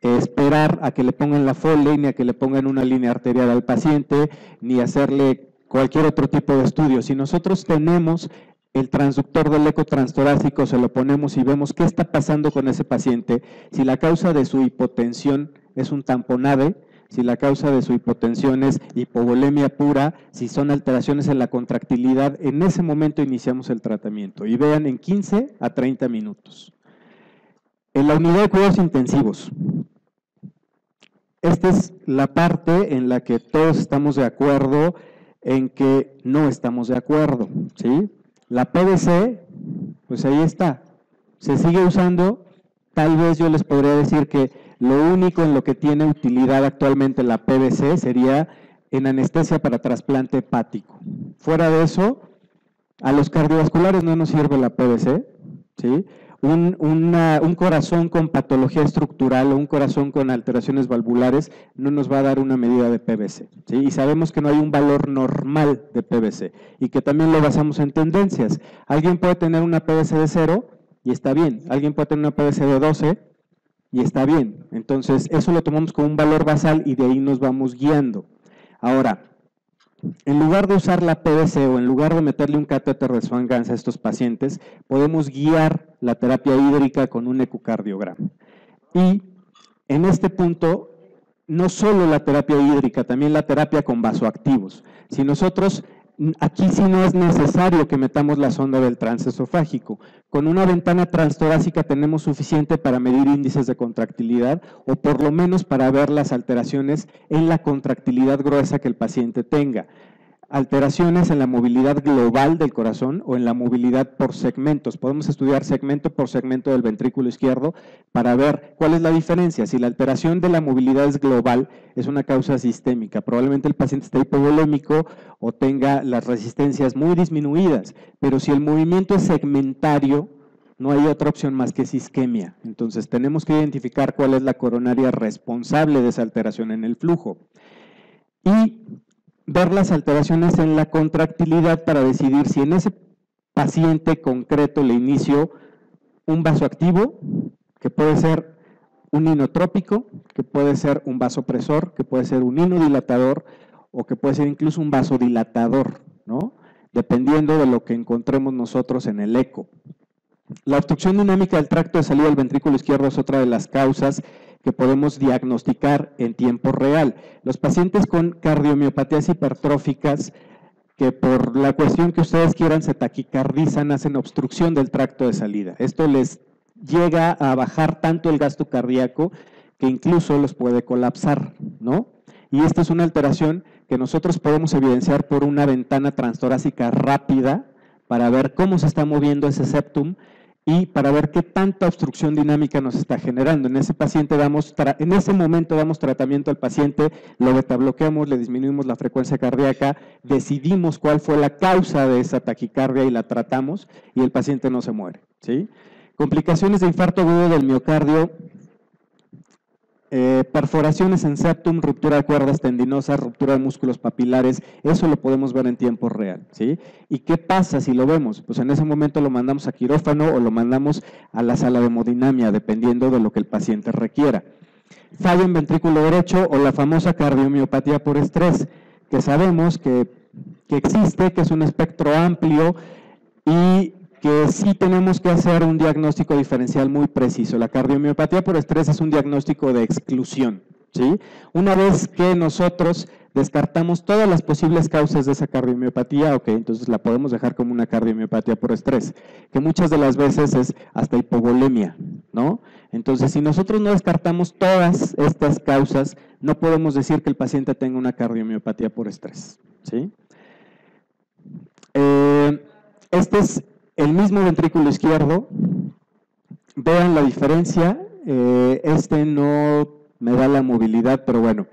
esperar a que le pongan la Foley, ni a que le pongan una línea arterial al paciente, ni hacerle cualquier otro tipo de estudio. Si nosotros tenemos el transductor del eco transtorácico, se lo ponemos y vemos qué está pasando con ese paciente, si la causa de su hipotensión es un tamponade, si la causa de su hipotensión es hipovolemia pura, si son alteraciones en la contractilidad, en ese momento iniciamos el tratamiento. Y vean, en 15 a 30 minutos. En la unidad de cuidados intensivos, esta es la parte en la que todos estamos de acuerdo en que no estamos de acuerdo, ¿sí? La PVC, pues ahí está, se sigue usando. Tal vez yo les podría decir que lo único en lo que tiene utilidad actualmente la PVC sería en anestesia para trasplante hepático. Fuera de eso, a los cardiovasculares no nos sirve la PVC, ¿sí? Un corazón con patología estructural o un corazón con alteraciones valvulares no nos va a dar una medida de PVC, ¿sí? Y sabemos que no hay un valor normal de PVC y que también lo basamos en tendencias. Alguien puede tener una PVC de 0 y está bien, alguien puede tener una PVC de 12 y está bien. Entonces, eso lo tomamos como un valor basal y de ahí nos vamos guiando. Ahora, en lugar de usar la PVC o en lugar de meterle un catéter de Swan-Ganz a estos pacientes, podemos guiar la terapia hídrica con un ecocardiograma. Y en este punto, no solo la terapia hídrica, también la terapia con vasoactivos. Si nosotros, aquí sí no es necesario que metamos la sonda del transesofágico. Con una ventana transtorácica tenemos suficiente para medir índices de contractilidad o por lo menos para ver las alteraciones en la contractilidad gruesa que el paciente tenga. Alteraciones en la movilidad global del corazón o en la movilidad por segmentos. Podemos estudiar segmento por segmento del ventrículo izquierdo para ver cuál es la diferencia. Si la alteración de la movilidad es global, es una causa sistémica. Probablemente el paciente esté hipovolémico o tenga las resistencias muy disminuidas, pero si el movimiento es segmentario, No hay otra opción más que isquemia. Entonces tenemos que identificar cuál es la coronaria responsable de esa alteración en el flujo. Y ver las alteraciones en la contractilidad para decidir si en ese paciente concreto le inicio un vasoactivo, que puede ser un inotrópico, que puede ser un vasopresor, que puede ser un inodilatador o que puede ser incluso un vasodilatador, ¿no? Dependiendo de lo que encontremos nosotros en el eco. La obstrucción dinámica del tracto de salida del ventrículo izquierdo es otra de las causas que podemos diagnosticar en tiempo real. Los pacientes con cardiomiopatías hipertróficas, que por la cuestión que ustedes quieran se taquicardizan, hacen obstrucción del tracto de salida. Esto les llega a bajar tanto el gasto cardíaco que incluso los puede colapsar, ¿no? Y esta es una alteración que nosotros podemos evidenciar por una ventana transtorácica rápida para ver cómo se está moviendo ese septum y para ver qué tanta obstrucción dinámica nos está generando. En ese paciente en ese momento damos tratamiento al paciente, lo betabloqueamos, le disminuimos la frecuencia cardíaca, decidimos cuál fue la causa de esa taquicardia y la tratamos y el paciente no se muere, ¿sí? Complicaciones de infarto agudo del miocardio, perforaciones en septum, ruptura de cuerdas tendinosas, ruptura de músculos papilares, eso lo podemos ver en tiempo real, ¿sí? ¿Y qué pasa si lo vemos? Pues en ese momento lo mandamos a quirófano o lo mandamos a la sala de hemodinamia, dependiendo de lo que el paciente requiera. Falla en ventrículo derecho o la famosa cardiomiopatía por estrés, que sabemos que existe, que es un espectro amplio y que sí tenemos que hacer un diagnóstico diferencial muy preciso. La cardiomiopatía por estrés es un diagnóstico de exclusión, ¿sí? Una vez que nosotros descartamos todas las posibles causas de esa cardiomiopatía, ok, entonces la podemos dejar como una cardiomiopatía por estrés, que muchas de las veces es hasta hipovolemia, ¿no? Entonces, si nosotros no descartamos todas estas causas, no podemos decir que el paciente tenga una cardiomiopatía por estrés, ¿sí? Este es el mismo ventrículo izquierdo, vean la diferencia, este no me da la movilidad, pero bueno,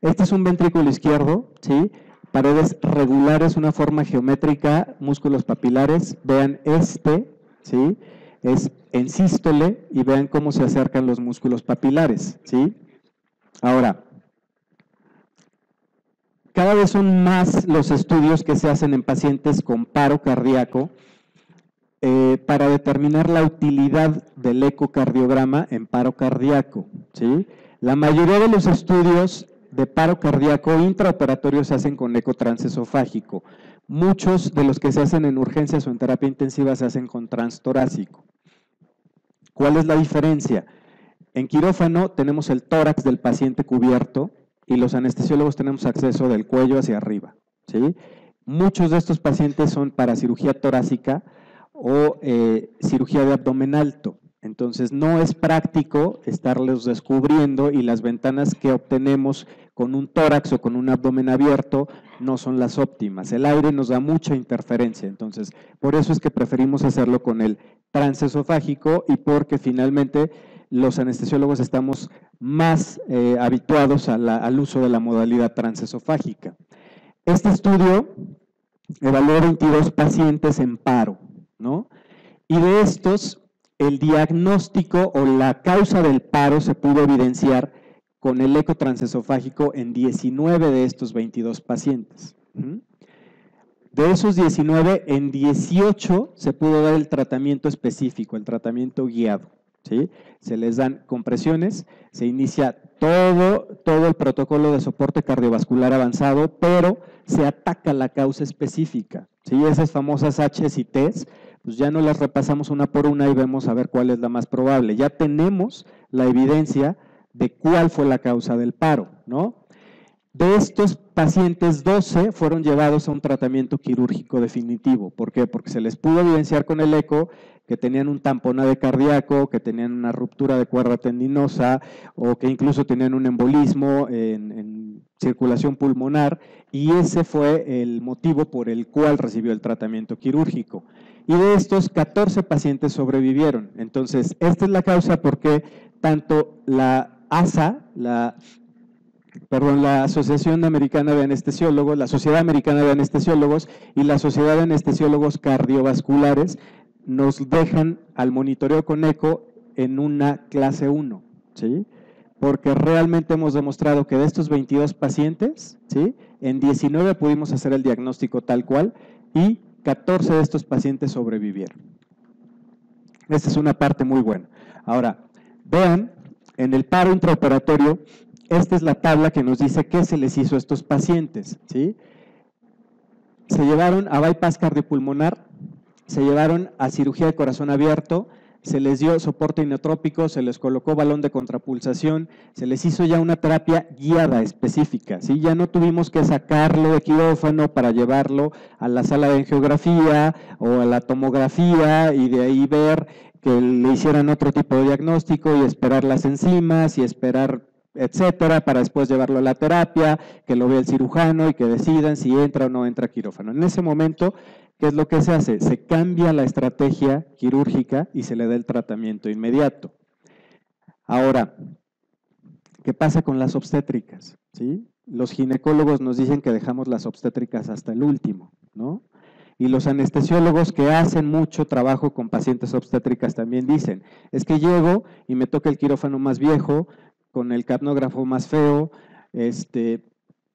este es un ventrículo izquierdo, ¿sí? Paredes regulares, una forma geométrica, músculos papilares, vean este, ¿sí? Es en sístole y vean cómo se acercan los músculos papilares, ¿sí? Ahora, cada vez son más los estudios que se hacen en pacientes con paro cardíaco, para determinar la utilidad del ecocardiograma en paro cardíaco, ¿sí? La mayoría de los estudios de paro cardíaco intraoperatorio se hacen con eco transesofágico. Muchos de los que se hacen en urgencias o en terapia intensiva se hacen con transtorácico. ¿Cuál es la diferencia? En quirófano tenemos el tórax del paciente cubierto y los anestesiólogos tenemos acceso del cuello hacia arriba, ¿sí? Muchos de estos pacientes son para cirugía torácica o cirugía de abdomen alto. Entonces no es práctico estarlos descubriendo y las ventanas que obtenemos con un tórax o con un abdomen abierto no son las óptimas. El aire nos da mucha interferencia, entonces por eso es que preferimos hacerlo con el transesofágico y porque finalmente los anestesiólogos estamos más habituados al uso de la modalidad transesofágica. Este estudio evaluó 22 pacientes en paro, ¿no? Y de estos, el diagnóstico o la causa del paro se pudo evidenciar con el eco transesofágico en 19 de estos 22 pacientes. De esos 19, en 18 se pudo dar el tratamiento específico, el tratamiento guiado, ¿sí? Se les dan compresiones, se inicia todo el protocolo de soporte cardiovascular avanzado, pero se ataca la causa específica, ¿sí? Esas famosas H's y T's, pues ya no las repasamos una por una y vemos a ver cuál es la más probable. Ya tenemos la evidencia de cuál fue la causa del paro, ¿no? De estos pacientes, 12 fueron llevados a un tratamiento quirúrgico definitivo. ¿Por qué? Porque se les pudo evidenciar con el eco que tenían un tamponade cardíaco, que tenían una ruptura de cuerda tendinosa o que incluso tenían un embolismo en circulación pulmonar, y ese fue el motivo por el cual recibió el tratamiento quirúrgico. Y de estos, 14 pacientes sobrevivieron. Entonces, esta es la causa por qué tanto la ASA, la Asociación Americana de Anestesiólogos, la Sociedad Americana de Anestesiólogos y la Sociedad de Anestesiólogos Cardiovasculares nos dejan al monitoreo con eco en una clase 1, ¿sí? Porque realmente hemos demostrado que de estos 22 pacientes, ¿sí?, en 19 pudimos hacer el diagnóstico tal cual y 14 de estos pacientes sobrevivieron. Esta es una parte muy buena. Ahora, vean, en el paro intraoperatorio, esta es la tabla que nos dice qué se les hizo a estos pacientes, ¿sí? Se llevaron a bypass cardiopulmonar, se llevaron a cirugía de corazón abierto, se les dio soporte inotrópico, se les colocó balón de contrapulsación, se les hizo ya una terapia guiada específica, ¿sí? Ya no tuvimos que sacarlo de quirófano para llevarlo a la sala de angiografía o a la tomografía y de ahí ver que le hicieran otro tipo de diagnóstico y esperar las enzimas y esperar etcétera, para después llevarlo a la terapia, que lo vea el cirujano y que decidan si entra o no entra quirófano. En ese momento, ¿qué es lo que se hace? Se cambia la estrategia quirúrgica y se le da el tratamiento inmediato. Ahora, ¿qué pasa con las obstétricas? ¿Sí? Los ginecólogos nos dicen que dejamos las obstétricas hasta el último, ¿no? Y los anestesiólogos que hacen mucho trabajo con pacientes obstétricas también dicen, es que llego y me toca el quirófano más viejo, con el capnógrafo más feo,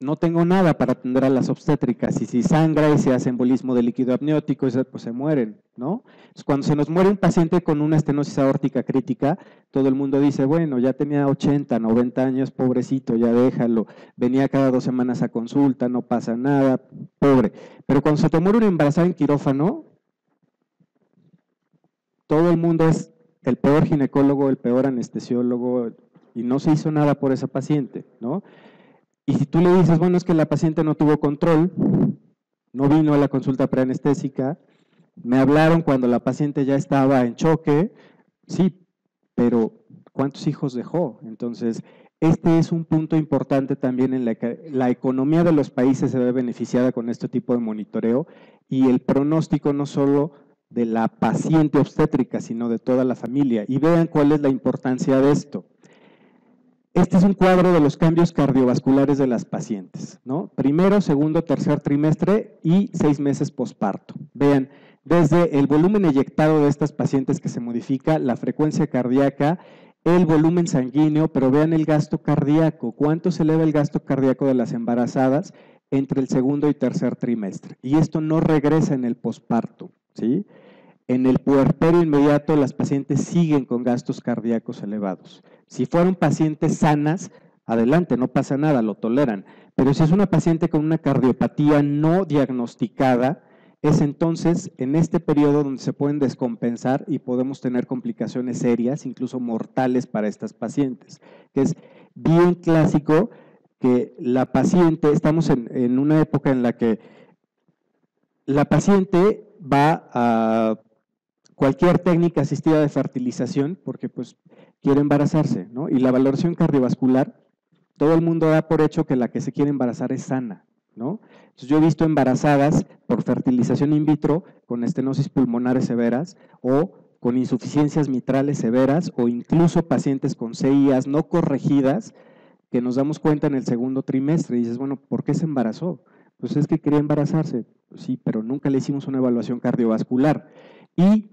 no tengo nada para atender a las obstétricas, y si sangra y se hace embolismo de líquido amniótico, pues se mueren, ¿no? Entonces, cuando se nos muere un paciente con una estenosis aórtica crítica, todo el mundo dice, bueno, ya tenía 80, 90 años, pobrecito, ya déjalo, venía cada 2 semanas a consulta, no pasa nada, pobre. Pero cuando se te muere una embarazada en quirófano, todo el mundo es el peor ginecólogo, el peor anestesiólogo, y no se hizo nada por esa paciente, ¿no? Y si tú le dices, bueno, es que la paciente no tuvo control, no vino a la consulta preanestésica, me hablaron cuando la paciente ya estaba en choque, sí, pero ¿cuántos hijos dejó? Entonces, este es un punto importante también en la que la economía de los países se ve beneficiada con este tipo de monitoreo y el pronóstico no solo de la paciente obstétrica, sino de toda la familia. Y vean cuál es la importancia de esto. Este es un cuadro de los cambios cardiovasculares de las pacientes, ¿no? Primero, segundo, tercer trimestre y 6 meses posparto. Vean, desde el volumen eyectado de estas pacientes que se modifica, la frecuencia cardíaca, el volumen sanguíneo, pero vean el gasto cardíaco. ¿Cuánto se eleva el gasto cardíaco de las embarazadas entre el segundo y tercer trimestre? Y esto no regresa en el posparto, ¿sí? En el puerperio inmediato, las pacientes siguen con gastos cardíacos elevados. Si fueron pacientes sanas, adelante, no pasa nada, lo toleran. Pero si es una paciente con una cardiopatía no diagnosticada, es entonces en este periodo donde se pueden descompensar y podemos tener complicaciones serias, incluso mortales para estas pacientes. Que es bien clásico que la paciente, estamos en una época en la que la paciente va a cualquier técnica asistida de fertilización porque pues quiere embarazarse, ¿no? Y la valoración cardiovascular, todo el mundo da por hecho que la que se quiere embarazar es sana, ¿no? Entonces yo he visto embarazadas por fertilización in vitro con estenosis pulmonares severas o con insuficiencias mitrales severas o incluso pacientes con CIAs no corregidas que nos damos cuenta en el segundo trimestre y dices, bueno, ¿por qué se embarazó? Pues es que quería embarazarse, sí, pero nunca le hicimos una evaluación cardiovascular. Y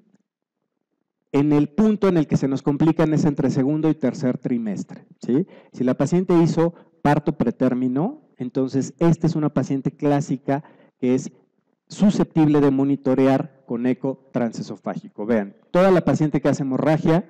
en el punto en el que se nos complican es entre segundo y tercer trimestre, ¿sí? Si la paciente hizo parto pretérmino, entonces esta es una paciente clásica que es susceptible de monitorear con eco transesofágico. Vean, toda la paciente que hace hemorragia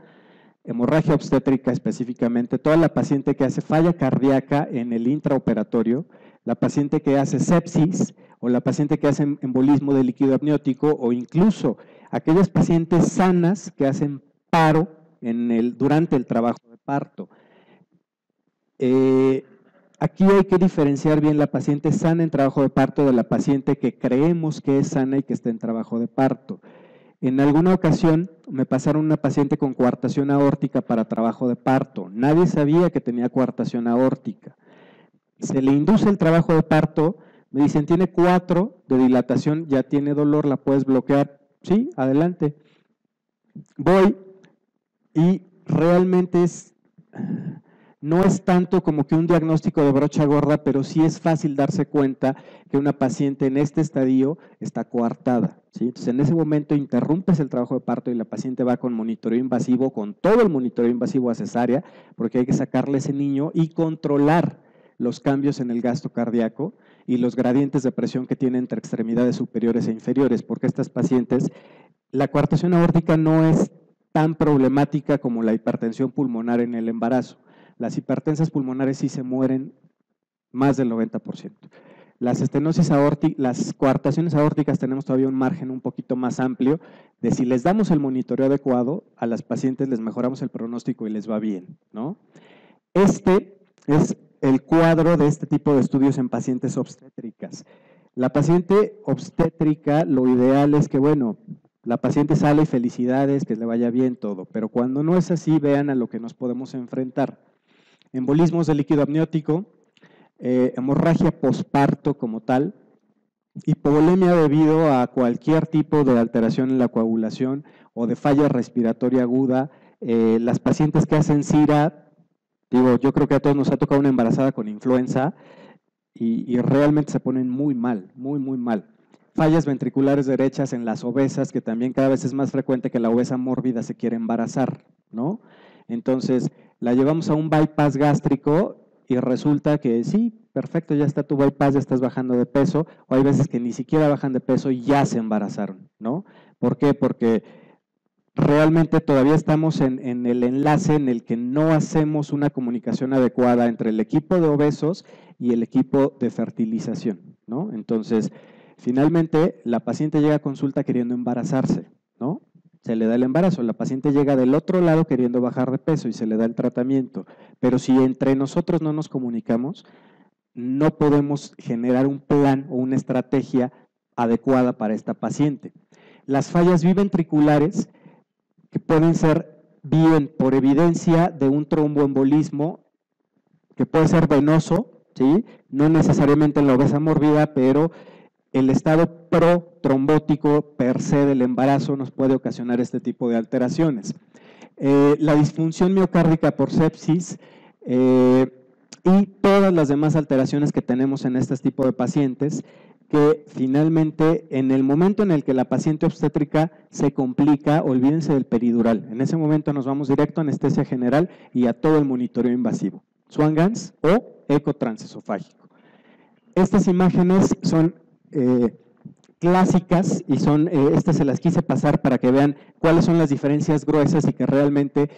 obstétrica específicamente, toda la paciente que hace falla cardíaca en el intraoperatorio, la paciente que hace sepsis o la paciente que hace embolismo de líquido amniótico o incluso aquellas pacientes sanas que hacen paro durante el trabajo de parto. Aquí hay que diferenciar bien la paciente sana en trabajo de parto de la paciente que creemos que es sana y que está en trabajo de parto. En alguna ocasión me pasaron una paciente con coartación aórtica para trabajo de parto. Nadie sabía que tenía coartación aórtica. Se le induce el trabajo de parto, me dicen, tiene 4 de dilatación, ya tiene dolor, ¿la puedes bloquear? Sí, adelante. Voy y realmente No es tanto como que un diagnóstico de brocha gorda, pero sí es fácil darse cuenta que una paciente en este estadio está coartada, ¿sí? Entonces, en ese momento interrumpes el trabajo de parto y la paciente va con monitoreo invasivo, con todo el monitoreo invasivo a cesárea, porque hay que sacarle ese niño y controlar los cambios en el gasto cardíaco y los gradientes de presión que tienen entre extremidades superiores e inferiores, porque estas pacientes, la coartación aórtica no es tan problemática como la hipertensión pulmonar en el embarazo. Las hipertensas pulmonares sí se mueren más del 90%. Las estenosis aórticas, las coartaciones aórticas tenemos todavía un margen un poquito más amplio de si les damos el monitoreo adecuado, a las pacientes les mejoramos el pronóstico y les va bien, ¿no? Este es el cuadro de este tipo de estudios en pacientes obstétricas. La paciente obstétrica, lo ideal es que, bueno, la paciente sale y felicidades, que le vaya bien todo, pero cuando no es así, vean a lo que nos podemos enfrentar. Embolismos de líquido amniótico, hemorragia posparto como tal, hipovolemia debido a cualquier tipo de alteración en la coagulación o de falla respiratoria aguda. Las pacientes que hacen CIRA, digo, yo creo que a todos nos ha tocado una embarazada con influenza y realmente se ponen muy mal, muy mal. Fallas ventriculares derechas en las obesas, que también cada vez es más frecuente que la obesa mórbida se quiere embarazar, ¿no? Entonces, la llevamos a un bypass gástrico y resulta que sí, perfecto, ya está tu bypass, ya estás bajando de peso, o hay veces que ni siquiera bajan de peso y ya se embarazaron, ¿no? ¿Por qué? Porque realmente todavía estamos en el enlace en el que no hacemos una comunicación adecuada entre el equipo de obesos y el equipo de fertilización, ¿no? Entonces, finalmente, la paciente llega a consulta queriendo embarazarse, ¿no? Se le da el embarazo, la paciente llega del otro lado queriendo bajar de peso y se le da el tratamiento, pero si entre nosotros no nos comunicamos, no podemos generar un plan o una estrategia adecuada para esta paciente. Las fallas biventriculares, que pueden ser bien por evidencia de un tromboembolismo, que puede ser venoso, ¿sí? No necesariamente en la obesa mórbida, pero el estado protrombótico per se del embarazo nos puede ocasionar este tipo de alteraciones. La disfunción miocárdica por sepsis y todas las demás alteraciones que tenemos en este tipo de pacientes, que finalmente en el momento en el que la paciente obstétrica se complica, olvídense del peridural. En ese momento nos vamos directo a anestesia general y a todo el monitoreo invasivo, Swan-Ganz o eco transesofágico. Estas imágenes son clásicas y son, estas se las quise pasar para que vean cuáles son las diferencias gruesas y que realmente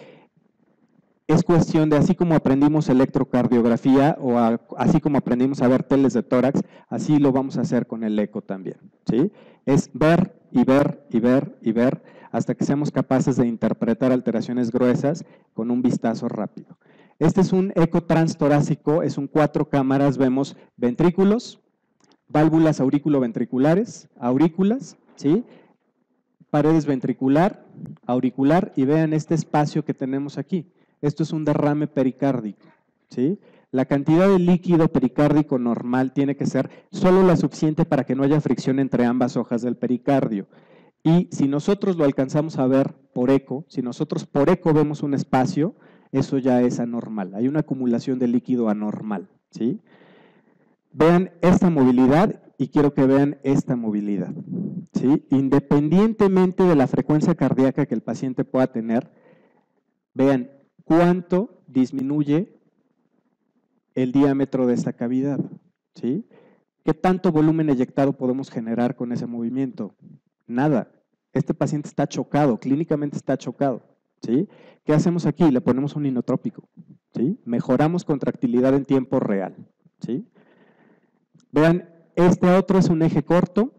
es cuestión de, así como aprendimos electrocardiografía o así como aprendimos a ver teles de tórax, así lo vamos a hacer con el eco también, ¿sí? Es ver y ver y ver y ver hasta que seamos capaces de interpretar alteraciones gruesas con un vistazo rápido. Este es un eco transtorácico, es un 4 cámaras, vemos ventrículos, válvulas aurículo-ventriculares, aurículas, ¿sí? Paredes ventricular, auricular, y vean este espacio que tenemos aquí. Esto es un derrame pericárdico, ¿sí? La cantidad de líquido pericárdico normal tiene que ser solo la suficiente para que no haya fricción entre ambas hojas del pericardio. Y si nosotros lo alcanzamos a ver por eco, si nosotros por eco vemos un espacio, eso ya es anormal. Hay una acumulación de líquido anormal, ¿sí? Vean esta movilidad y quiero que vean esta movilidad, ¿sí? Independientemente de la frecuencia cardíaca que el paciente pueda tener, vean cuánto disminuye el diámetro de esta cavidad, ¿sí? ¿Qué tanto volumen eyectado podemos generar con ese movimiento? Nada. Este paciente está chocado, clínicamente está chocado, ¿sí? ¿Qué hacemos aquí? Le ponemos un inotrópico, ¿sí? Mejoramos contractilidad en tiempo real, ¿sí? Vean, este otro es un eje corto,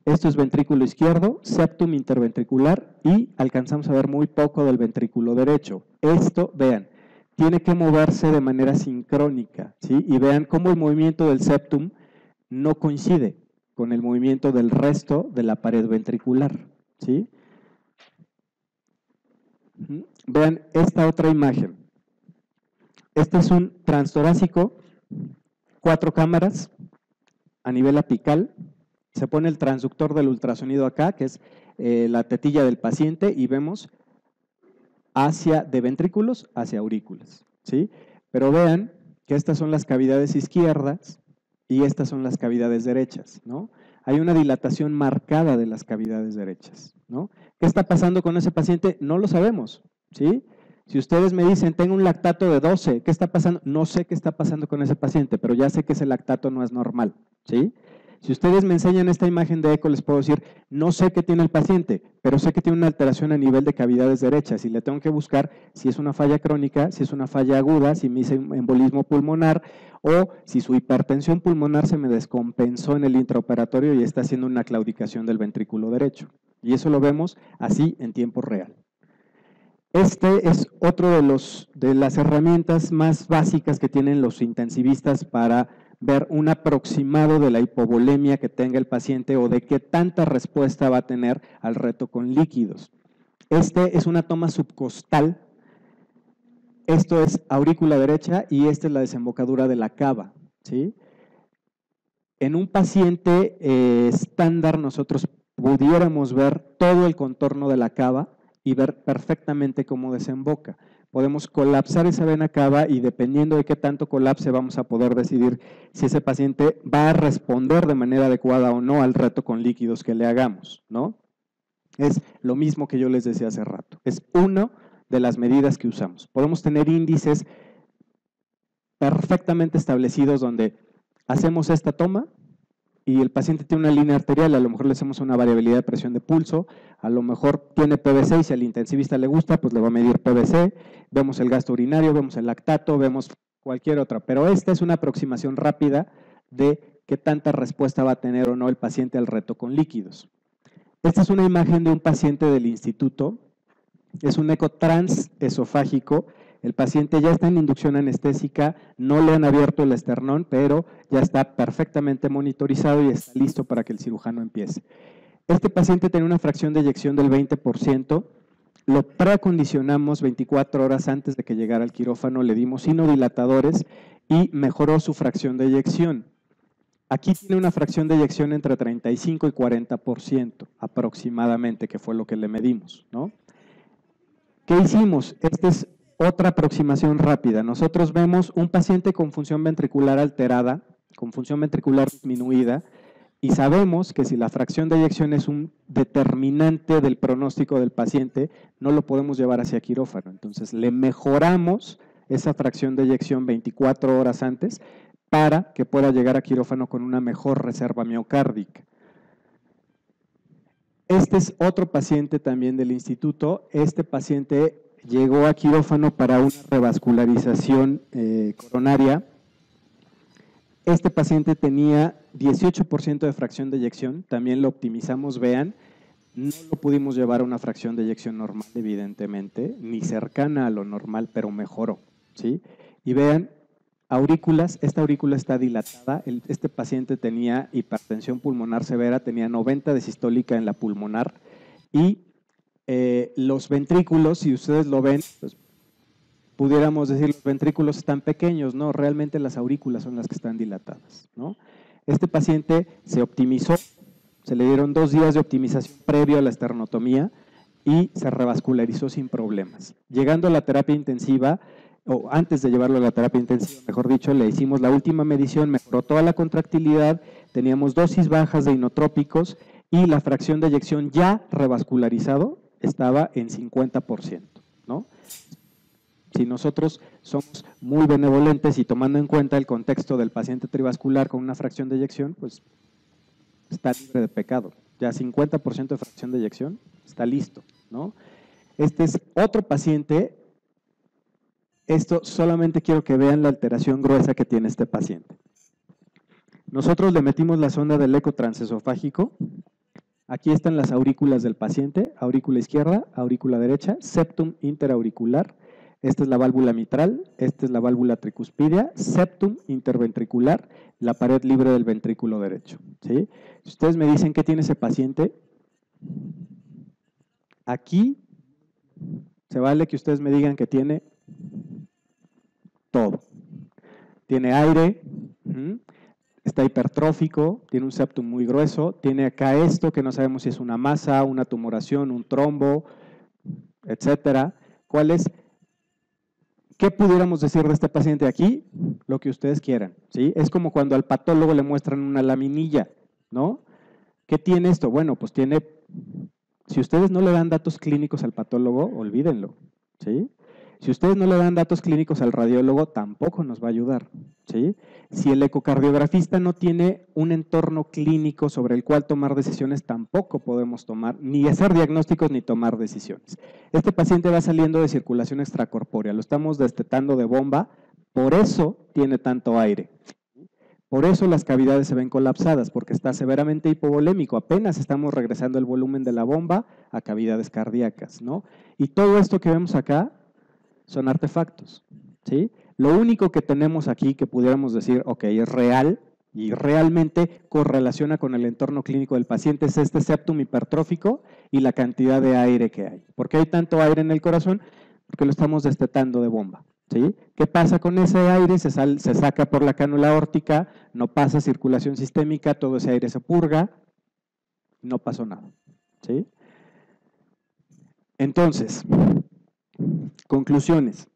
esto es ventrículo izquierdo, septum interventricular y alcanzamos a ver muy poco del ventrículo derecho. Esto, vean, tiene que moverse de manera sincrónica, ¿sí? Y vean cómo el movimiento del septum no coincide con el movimiento del resto de la pared ventricular, ¿sí? Vean esta otra imagen. Este es un transtorácico, 4 cámaras, a nivel apical, se pone el transductor del ultrasonido acá, que es la tetilla del paciente, y vemos de ventrículos hacia aurículas, ¿sí? Pero vean que estas son las cavidades izquierdas y estas son las cavidades derechas, ¿no? Hay una dilatación marcada de las cavidades derechas, ¿no? ¿Qué está pasando con ese paciente? No lo sabemos, ¿sí? Si ustedes me dicen, tengo un lactato de 12, ¿qué está pasando? No sé qué está pasando con ese paciente, pero ya sé que ese lactato no es normal, ¿sí? Si ustedes me enseñan esta imagen de eco, les puedo decir, no sé qué tiene el paciente, pero sé que tiene una alteración a nivel de cavidades derechas y le tengo que buscar si es una falla crónica, si es una falla aguda, si me hice un embolismo pulmonar o si su hipertensión pulmonar se me descompensó en el intraoperatorio y está haciendo una claudicación del ventrículo derecho. Y eso lo vemos así en tiempo real. Este es otro de las herramientas más básicas que tienen los intensivistas para ver un aproximado de la hipovolemia que tenga el paciente o de qué tanta respuesta va a tener al reto con líquidos. Este es una toma subcostal, esto es aurícula derecha y esta es la desembocadura de la cava, ¿sí? En un paciente estándar nosotros pudiéramos ver todo el contorno de la cava y ver perfectamente cómo desemboca. Podemos colapsar esa vena cava y dependiendo de qué tanto colapse vamos a poder decidir si ese paciente va a responder de manera adecuada o no al reto con líquidos que le hagamos, ¿no? Es lo mismo que yo les decía hace rato. Es una de las medidas que usamos. Podemos tener índices perfectamente establecidos donde hacemos esta toma y el paciente tiene una línea arterial, a lo mejor le hacemos una variabilidad de presión de pulso, a lo mejor tiene PVC y si al intensivista le gusta, pues le va a medir PVC, vemos el gasto urinario, vemos el lactato, vemos cualquier otra, pero esta es una aproximación rápida de qué tanta respuesta va a tener o no el paciente al reto con líquidos. Esta es una imagen de un paciente del instituto, es un eco transesofágico. El paciente ya está en inducción anestésica, no le han abierto el esternón, pero ya está perfectamente monitorizado y está listo para que el cirujano empiece. Este paciente tenía una fracción de eyección del 20%, lo preacondicionamos 24 horas antes de que llegara al quirófano, le dimos inodilatadores y mejoró su fracción de eyección. Aquí tiene una fracción de eyección entre 35 y 40% aproximadamente, que fue lo que le medimos, ¿no? ¿Qué hicimos? Esta es otra aproximación rápida. Nosotros vemos un paciente con función ventricular alterada, con función ventricular disminuida, y sabemos que si la fracción de eyección es un determinante del pronóstico del paciente, no lo podemos llevar hacia quirófano. Entonces, le mejoramos esa fracción de eyección 24 horas antes para que pueda llegar a quirófano con una mejor reserva miocárdica. Este es otro paciente también del instituto. Este paciente llegó a quirófano para una revascularización coronaria. Este paciente tenía 18% de fracción de eyección, también lo optimizamos, vean, no lo pudimos llevar a una fracción de eyección normal, evidentemente, ni cercana a lo normal, pero mejoró, ¿sí? Y vean, aurículas, esta aurícula está dilatada, este paciente tenía hipertensión pulmonar severa, tenía 90 de sistólica en la pulmonar y los ventrículos, si ustedes lo ven, pues, pudiéramos decir los ventrículos están pequeños, no, realmente las aurículas son las que están dilatadas, ¿no? Este paciente se optimizó, se le dieron 2 días de optimización previo a la esternotomía y se revascularizó sin problemas. Llegando a la terapia intensiva, o antes de llevarlo a la terapia intensiva, mejor dicho, le hicimos la última medición, mejoró toda la contractilidad, teníamos dosis bajas de inotrópicos y la fracción de eyección ya revascularizado estaba en 50%, ¿no? Si nosotros somos muy benevolentes y tomando en cuenta el contexto del paciente trivascular con una fracción de eyección, pues está libre de pecado. Ya 50% de fracción de eyección está listo, ¿no? Este es otro paciente. Esto solamente quiero que vean la alteración gruesa que tiene este paciente. Nosotros le metimos la sonda del eco transesofágico. Aquí están las aurículas del paciente, aurícula izquierda, aurícula derecha, septum interauricular. Esta es la válvula mitral, esta es la válvula tricuspidia, septum interventricular, la pared libre del ventrículo derecho, ¿sí? Si ustedes me dicen qué tiene ese paciente, aquí se vale que ustedes me digan que tiene todo. Tiene aire, está hipertrófico, tiene un septum muy grueso, tiene acá esto que no sabemos si es una masa, una tumoración, un trombo, etcétera. ¿Cuál es? ¿Qué pudiéramos decir de este paciente aquí? Lo que ustedes quieran, ¿sí? Es como cuando al patólogo le muestran una laminilla, ¿no? ¿Qué tiene esto? Bueno, pues tiene, si ustedes no le dan datos clínicos al patólogo, olvídenlo, ¿sí? Si ustedes no le dan datos clínicos al radiólogo, tampoco nos va a ayudar, ¿sí? Si el ecocardiografista no tiene un entorno clínico sobre el cual tomar decisiones, tampoco podemos tomar, ni hacer diagnósticos ni tomar decisiones. Este paciente va saliendo de circulación extracorpórea, lo estamos destetando de bomba, por eso tiene tanto aire. Por eso las cavidades se ven colapsadas, porque está severamente hipovolémico. Apenas estamos regresando el volumen de la bomba a cavidades cardíacas, ¿no? Y todo esto que vemos acá son artefactos, ¿sí? Lo único que tenemos aquí que pudiéramos decir, ok, es real y realmente correlaciona con el entorno clínico del paciente es este septum hipertrófico y la cantidad de aire que hay. ¿Por qué hay tanto aire en el corazón? Porque lo estamos destetando de bomba, ¿sí? ¿Qué pasa con ese aire? Se saca por la cánula aórtica, no pasa circulación sistémica, todo ese aire se purga, no pasó nada, ¿sí? Entonces, conclusiones.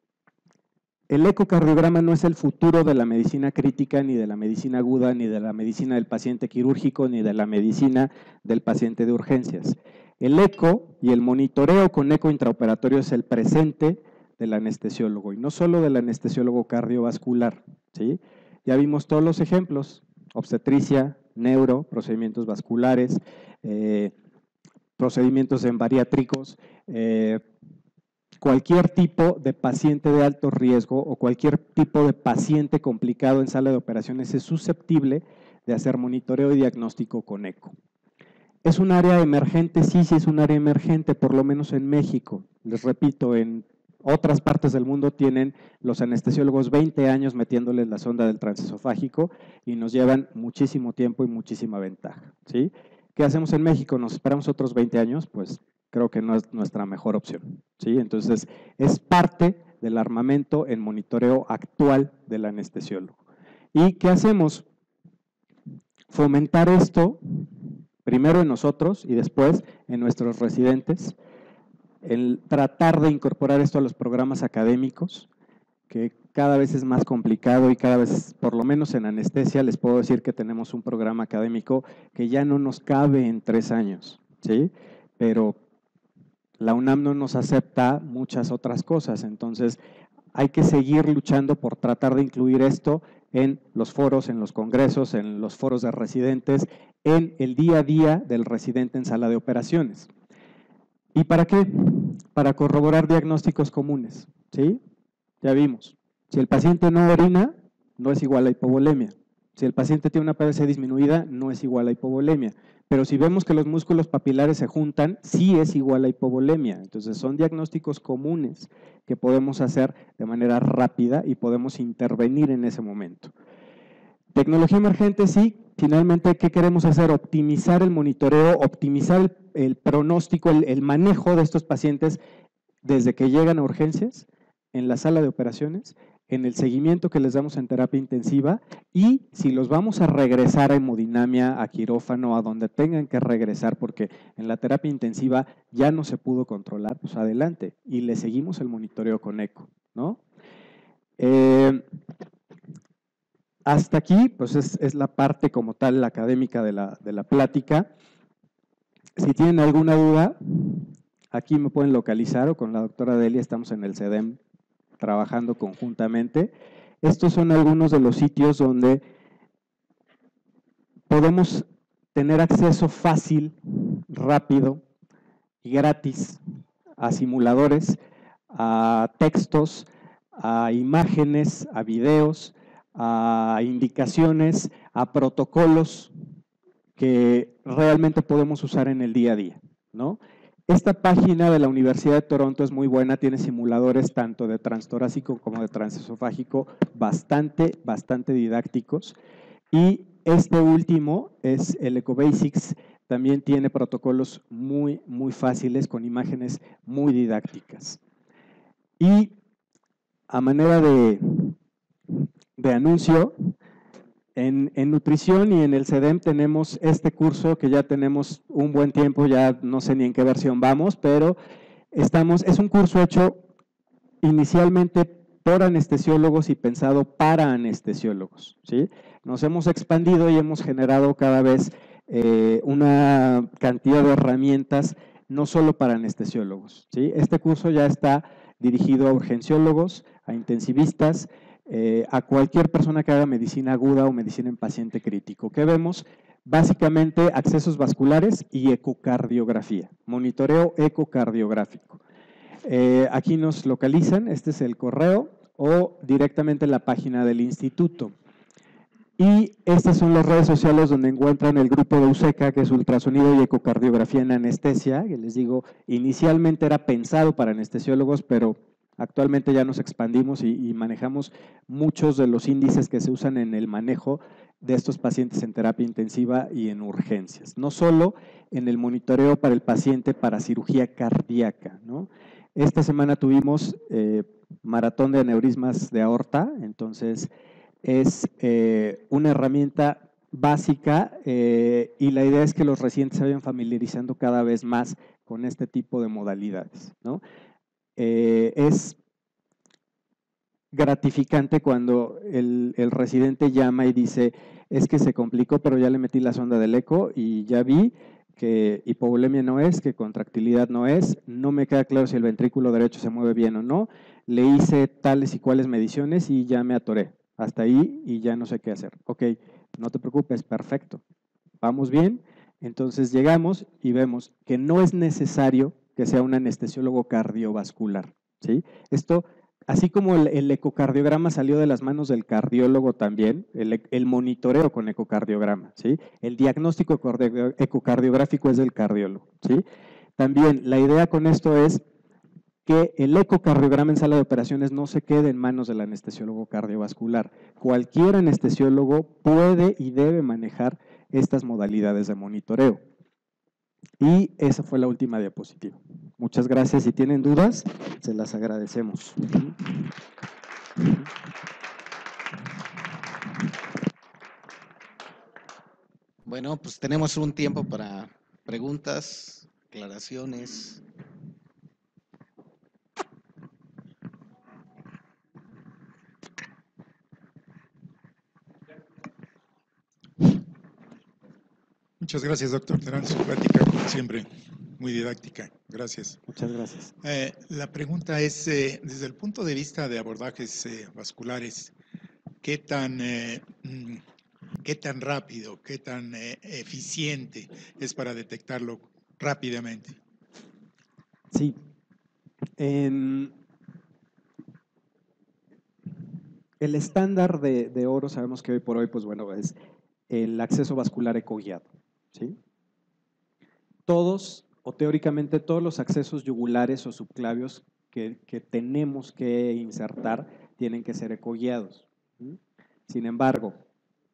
El ecocardiograma no es el futuro de la medicina crítica, ni de la medicina aguda, ni de la medicina del paciente quirúrgico, ni de la medicina del paciente de urgencias. El eco y el monitoreo con eco intraoperatorio es el presente del anestesiólogo, y no solo del anestesiólogo cardiovascular, ¿sí? Ya vimos todos los ejemplos, obstetricia, neuro, procedimientos vasculares, procedimientos en bariátricos, cualquier tipo de paciente de alto riesgo o cualquier tipo de paciente complicado en sala de operaciones es susceptible de hacer monitoreo y diagnóstico con eco. ¿Es un área emergente? Sí, sí es un área emergente, por lo menos en México. Les repito, en otras partes del mundo tienen los anestesiólogos 20 años metiéndoles la sonda del transesofágico y nos llevan muchísimo tiempo y muchísima ventaja, ¿sí? ¿Qué hacemos en México? ¿Nos esperamos otros 20 años? Pues creo que no es nuestra mejor opción, ¿sí? Entonces, es parte del armamento en monitoreo actual del anestesiólogo. ¿Y qué hacemos? Fomentar esto, primero en nosotros y después en nuestros residentes, el tratar de incorporar esto a los programas académicos, que cada vez es más complicado y cada vez, por lo menos en anestesia, les puedo decir que tenemos un programa académico que ya no nos cabe en 3 años, ¿sí? Pero la UNAM no nos acepta muchas otras cosas, entonces hay que seguir luchando por tratar de incluir esto en los foros, en los congresos, en los foros de residentes, en el día a día del residente en sala de operaciones. ¿Y para qué? Para corroborar diagnósticos comunes, ¿sí? Ya vimos, si el paciente no orina, no es igual a hipovolemia. Si el paciente tiene una PVC disminuida, no es igual a hipovolemia. Pero si vemos que los músculos papilares se juntan, sí es igual a hipovolemia. Entonces son diagnósticos comunes que podemos hacer de manera rápida y podemos intervenir en ese momento. Tecnología emergente, sí. Finalmente, ¿qué queremos hacer? Optimizar el monitoreo, optimizar el pronóstico, el manejo de estos pacientes desde que llegan a urgencias, en la sala de operaciones, en el seguimiento que les damos en terapia intensiva y si los vamos a regresar a hemodinamia, a quirófano, a donde tengan que regresar porque en la terapia intensiva ya no se pudo controlar, pues adelante y le seguimos el monitoreo con eco, ¿no? Hasta aquí, pues es la parte como tal, la académica de la plática. Si tienen alguna duda, aquí me pueden localizar o con la doctora Delia, estamos en el CEDEM trabajando conjuntamente. Estos son algunos de los sitios donde podemos tener acceso fácil, rápido y gratis a simuladores, a textos, a imágenes, a videos, a indicaciones, a protocolos que realmente podemos usar en el día a día, ¿no? Esta página de la Universidad de Toronto es muy buena, tiene simuladores tanto de transtorácico como de transesofágico bastante didácticos. Y este último es el EcoBasics, también tiene protocolos muy fáciles con imágenes muy didácticas. Y a manera de anuncio, en nutrición y en el CEDEM tenemos este curso que ya tenemos un buen tiempo, ya no sé ni en qué versión vamos, pero es un curso hecho inicialmente por anestesiólogos y pensado para anestesiólogos, ¿sí? Nos hemos expandido y hemos generado cada vez una cantidad de herramientas, no solo para anestesiólogos, ¿sí? Este curso ya está dirigido a urgenciólogos, a intensivistas, a cualquier persona que haga medicina aguda o medicina en paciente crítico. ¿Qué vemos? Básicamente accesos vasculares y ecocardiografía, monitoreo ecocardiográfico. Aquí nos localizan, este es el correo o directamente en la página del instituto. Y estas son las redes sociales donde encuentran el grupo de USECA, que es ultrasonido y ecocardiografía en anestesia, que les digo, inicialmente era pensado para anestesiólogos, pero actualmente ya nos expandimos y manejamos muchos de los índices que se usan en el manejo de estos pacientes en terapia intensiva y en urgencias. No solo en el monitoreo para el paciente para cirugía cardíaca, ¿no? Esta semana tuvimos maratón de aneurismas de aorta, entonces es una herramienta básica y la idea es que los residentes se vayan familiarizando cada vez más con este tipo de modalidades, ¿no? Es gratificante cuando el residente llama y dice, es que se complicó, pero ya le metí la sonda del eco y ya vi que hipovolemia no es, que contractilidad no es, no me queda claro si el ventrículo derecho se mueve bien o no, le hice tales y cuales mediciones y ya me atoré. Hasta ahí y ya no sé qué hacer. Ok, no te preocupes, perfecto. Vamos bien. Entonces llegamos y vemos que no es necesario que sea un anestesiólogo cardiovascular, ¿sí? Esto, así como el ecocardiograma salió de las manos del cardiólogo también, el monitoreo con ecocardiograma, ¿sí? El diagnóstico ecocardiográfico es del cardiólogo, ¿sí? También la idea con esto es que el ecocardiograma en sala de operaciones no se quede en manos del anestesiólogo cardiovascular. Cualquier anestesiólogo puede y debe manejar estas modalidades de monitoreo. Y esa fue la última diapositiva. Muchas gracias. Si tienen dudas, se las agradecemos. Bueno, pues tenemos un tiempo para preguntas, aclaraciones. Muchas gracias, doctor Terán. Su plática, como siempre, muy didáctica. Gracias. Muchas gracias. La pregunta es, desde el punto de vista de abordajes vasculares, ¿qué tan rápido, qué tan eficiente es para detectarlo rápidamente? Sí. El estándar de oro, sabemos que hoy por hoy, pues bueno, es el acceso vascular ecoguiado, ¿sí? Todos, o teóricamente todos los accesos yugulares o subclavios que tenemos que insertar tienen que ser ecoguiados. Sin embargo,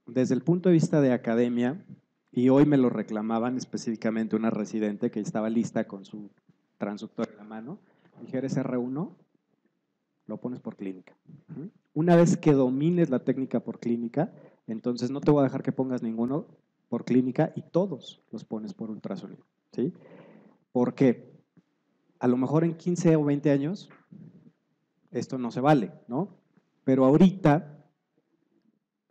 desde el punto de vista de academia, y hoy me lo reclamaban específicamente una residente que estaba lista con su transductor en la mano, dije, ¿eres R1? Lo pones por clínica. Una vez que domines la técnica por clínica, entonces no te voy a dejar que pongas ninguno por clínica y todos los pones por ultrasonido, ¿sí? ¿Por qué? A lo mejor en 15 o 20 años esto no se vale, ¿no? Pero ahorita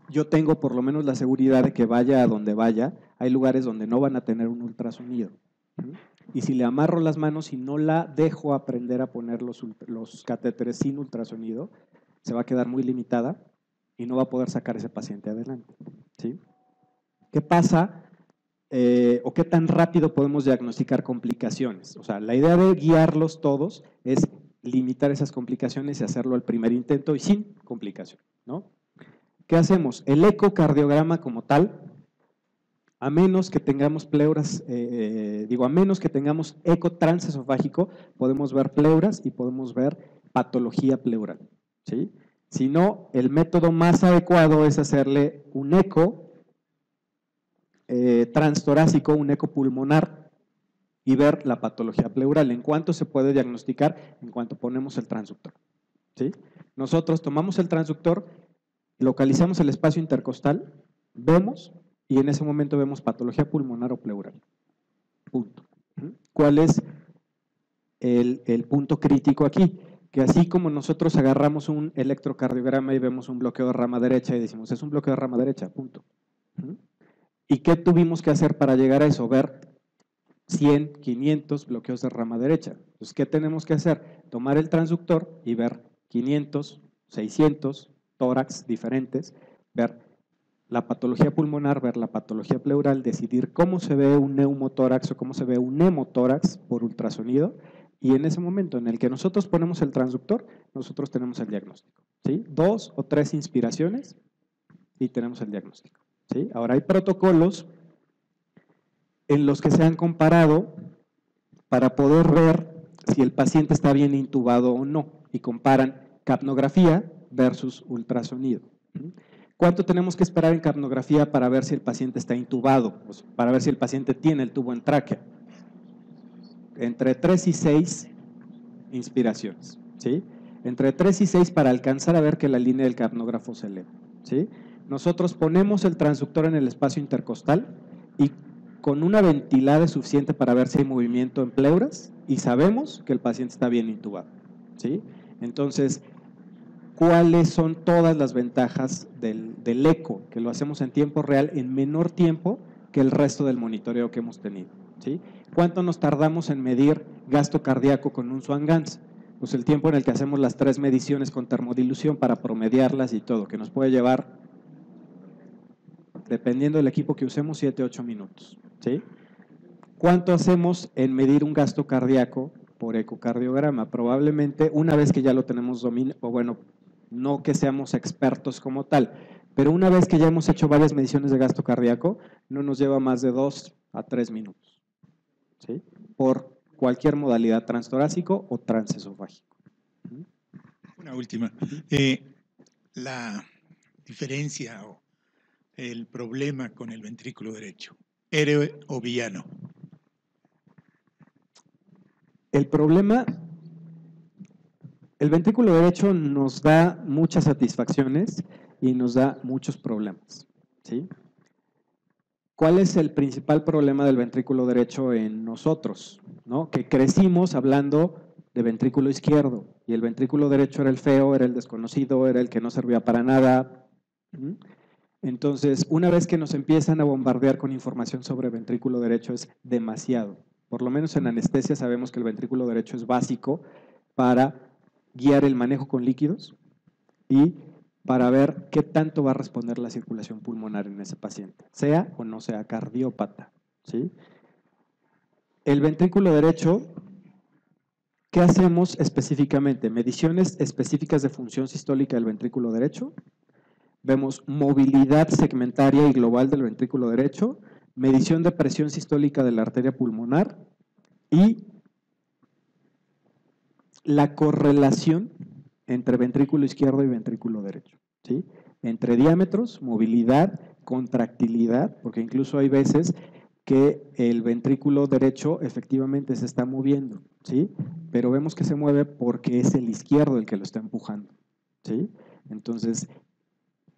yo tengo por lo menos la seguridad de que vaya a donde vaya, hay lugares donde no van a tener un ultrasonido. Y si le amarro las manos y no la dejo aprender a poner los catéteres sin ultrasonido, se va a quedar muy limitada y no va a poder sacar ese paciente adelante, ¿sí? ¿Qué pasa o qué tan rápido podemos diagnosticar complicaciones? O sea, la idea de guiarlos todos es limitar esas complicaciones y hacerlo al primer intento y sin complicación, ¿no? ¿Qué hacemos? El ecocardiograma como tal, a menos que tengamos pleuras, a menos que tengamos eco transesofágico, podemos ver pleuras y podemos ver patología pleural, ¿sí? Si no, el método más adecuado es hacerle un eco transtorácico, un eco pulmonar y ver la patología pleural. ¿En cuánto se puede diagnosticar? En cuanto ponemos el transductor, ¿sí? Nosotros tomamos el transductor, localizamos el espacio intercostal, vemos y en ese momento vemos patología pulmonar o pleural. Punto. ¿Cuál es el punto crítico aquí? que así como nosotros agarramos un electrocardiograma y vemos un bloqueo de rama derecha y decimos, es un bloqueo de rama derecha, punto. ¿Y qué tuvimos que hacer para llegar a eso? Ver 100, 500 bloqueos de rama derecha. Entonces, ¿qué tenemos que hacer? Tomar el transductor y ver 500, 600 tórax diferentes, ver la patología pulmonar, ver la patología pleural, decidir cómo se ve un neumotórax o cómo se ve un hemotórax por ultrasonido, y en ese momento en el que nosotros ponemos el transductor, nosotros tenemos el diagnóstico, ¿sí? 2 o 3 inspiraciones y tenemos el diagnóstico, ¿sí? Ahora hay protocolos en los que se han comparado para poder ver si el paciente está bien intubado o no, y comparan capnografía versus ultrasonido. ¿Cuánto tenemos que esperar en capnografía para ver si el paciente está intubado? Pues para ver si el paciente tiene el tubo en tráquea. Entre 3 y 6 inspiraciones, ¿sí? Entre 3 y 6 para alcanzar a ver que la línea del capnógrafo se eleva, ¿sí? Nosotros ponemos el transductor en el espacio intercostal y con una ventilada es suficiente para ver si hay movimiento en pleuras y sabemos que el paciente está bien intubado, ¿sí? Entonces, ¿cuáles son todas las ventajas del eco? Que lo hacemos en tiempo real en menor tiempo que el resto del monitoreo que hemos tenido, ¿sí? ¿Cuánto nos tardamos en medir gasto cardíaco con un Swan-Ganz? Pues el tiempo en el que hacemos las 3 mediciones con termodilución para promediarlas y todo, que nos puede llevar, dependiendo del equipo que usemos, 7 a 8 minutos, ¿sí? ¿Cuánto hacemos en medir un gasto cardíaco por ecocardiograma? Probablemente una vez que ya lo tenemos dominado, o bueno, no que seamos expertos como tal, pero una vez que ya hemos hecho varias mediciones de gasto cardíaco, no nos lleva más de 2 a 3 minutos, ¿sí? Por cualquier modalidad transtorácico o transesofágico. Una última. La diferencia o el problema con el ventrículo derecho, héroe o villano. El problema, el ventrículo derecho nos da muchas satisfacciones y nos da muchos problemas, ¿sí? ¿Cuál es el principal problema del ventrículo derecho en nosotros? ¿No? Que crecimos hablando de ventrículo izquierdo y el ventrículo derecho era el feo, era el desconocido, era el que no servía para nada. Entonces, una vez que nos empiezan a bombardear con información sobre ventrículo derecho es demasiado. Por lo menos en anestesia sabemos que el ventrículo derecho es básico para guiar el manejo con líquidos y para ver qué tanto va a responder la circulación pulmonar en ese paciente, sea o no sea cardiópata, ¿sí? El ventrículo derecho, ¿qué hacemos específicamente? Mediciones específicas de función sistólica del ventrículo derecho, vemos movilidad segmentaria y global del ventrículo derecho, medición de presión sistólica de la arteria pulmonar y la correlación entre ventrículo izquierdo y ventrículo derecho, ¿sí? Entre diámetros, movilidad, contractilidad, porque incluso hay veces que el ventrículo derecho efectivamente se está moviendo, ¿sí? Pero vemos que se mueve porque es el izquierdo el que lo está empujando, ¿sí? Entonces,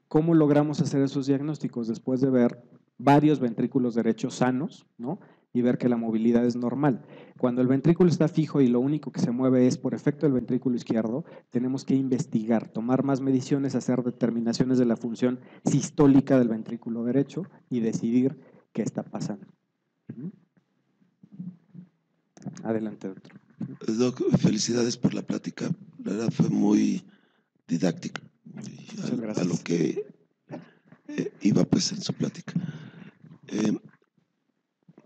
¿cómo logramos hacer esos diagnósticos? Después de ver varios ventrículos derechos sanos, ¿no? Y ver que la movilidad es normal. Cuando el ventrículo está fijo y lo único que se mueve es por efecto del ventrículo izquierdo, tenemos que investigar, tomar más mediciones, hacer determinaciones de la función sistólica del ventrículo derecho y decidir qué está pasando. Adelante, doctor. Doc, felicidades por la plática. La verdad fue muy didáctica. Muchas gracias. A lo que iba pues en su plática.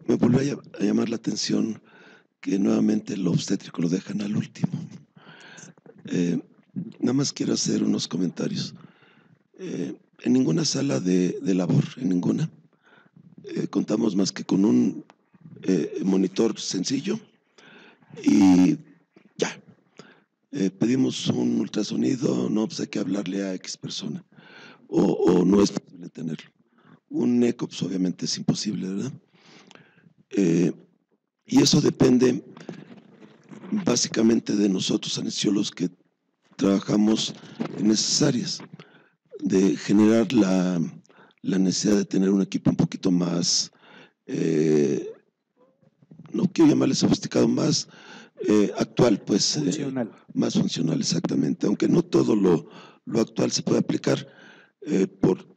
Me volvió a llamar la atención que nuevamente el obstétrico lo dejan al último. Nada más quiero hacer unos comentarios. En ninguna sala de labor, en ninguna, contamos más que con un monitor sencillo y ya. Pedimos un ultrasonido, no, pues hay que hablarle a X persona o no es posible tenerlo. Un eco, pues obviamente es imposible, ¿verdad? Y eso depende básicamente de nosotros, anestesiólogos, que trabajamos en esas áreas, de generar la necesidad de tener un equipo un poquito más, no quiero llamarle sofisticado, más actual, pues. Funcional. Más funcional, exactamente. Aunque no todo lo actual se puede aplicar por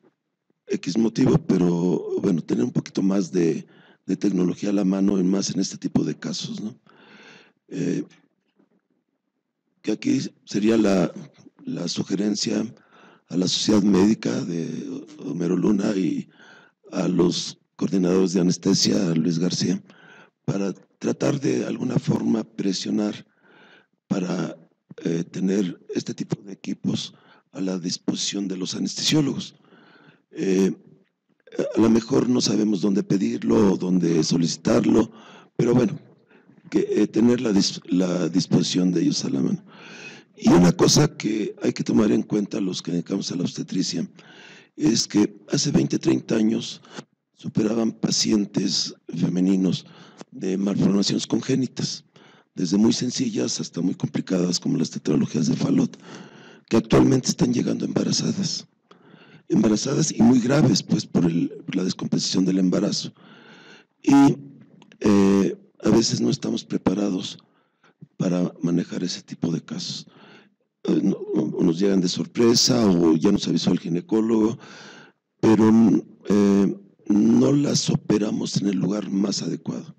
X motivo, pero bueno, tener un poquito más de tecnología a la mano, más en este tipo de casos, ¿no? Que aquí sería la sugerencia a la Sociedad Médica de Homero Luna y a los coordinadores de anestesia, a Luis García, para tratar de alguna forma presionar para tener este tipo de equipos a la disposición de los anestesiólogos. A lo mejor no sabemos dónde pedirlo o dónde solicitarlo, pero bueno, que tener la disposición de ellos a la mano. Y una cosa que hay que tomar en cuenta los que dedicamos a la obstetricia es que hace 20, 30 años superaban pacientes femeninos de malformaciones congénitas, desde muy sencillas hasta muy complicadas como las tetralogías de Fallot, que actualmente están llegando embarazadas y muy graves, pues por la descompensación del embarazo. Y a veces no estamos preparados para manejar ese tipo de casos. O nos llegan de sorpresa o ya nos avisó el ginecólogo, pero no las operamos en el lugar más adecuado.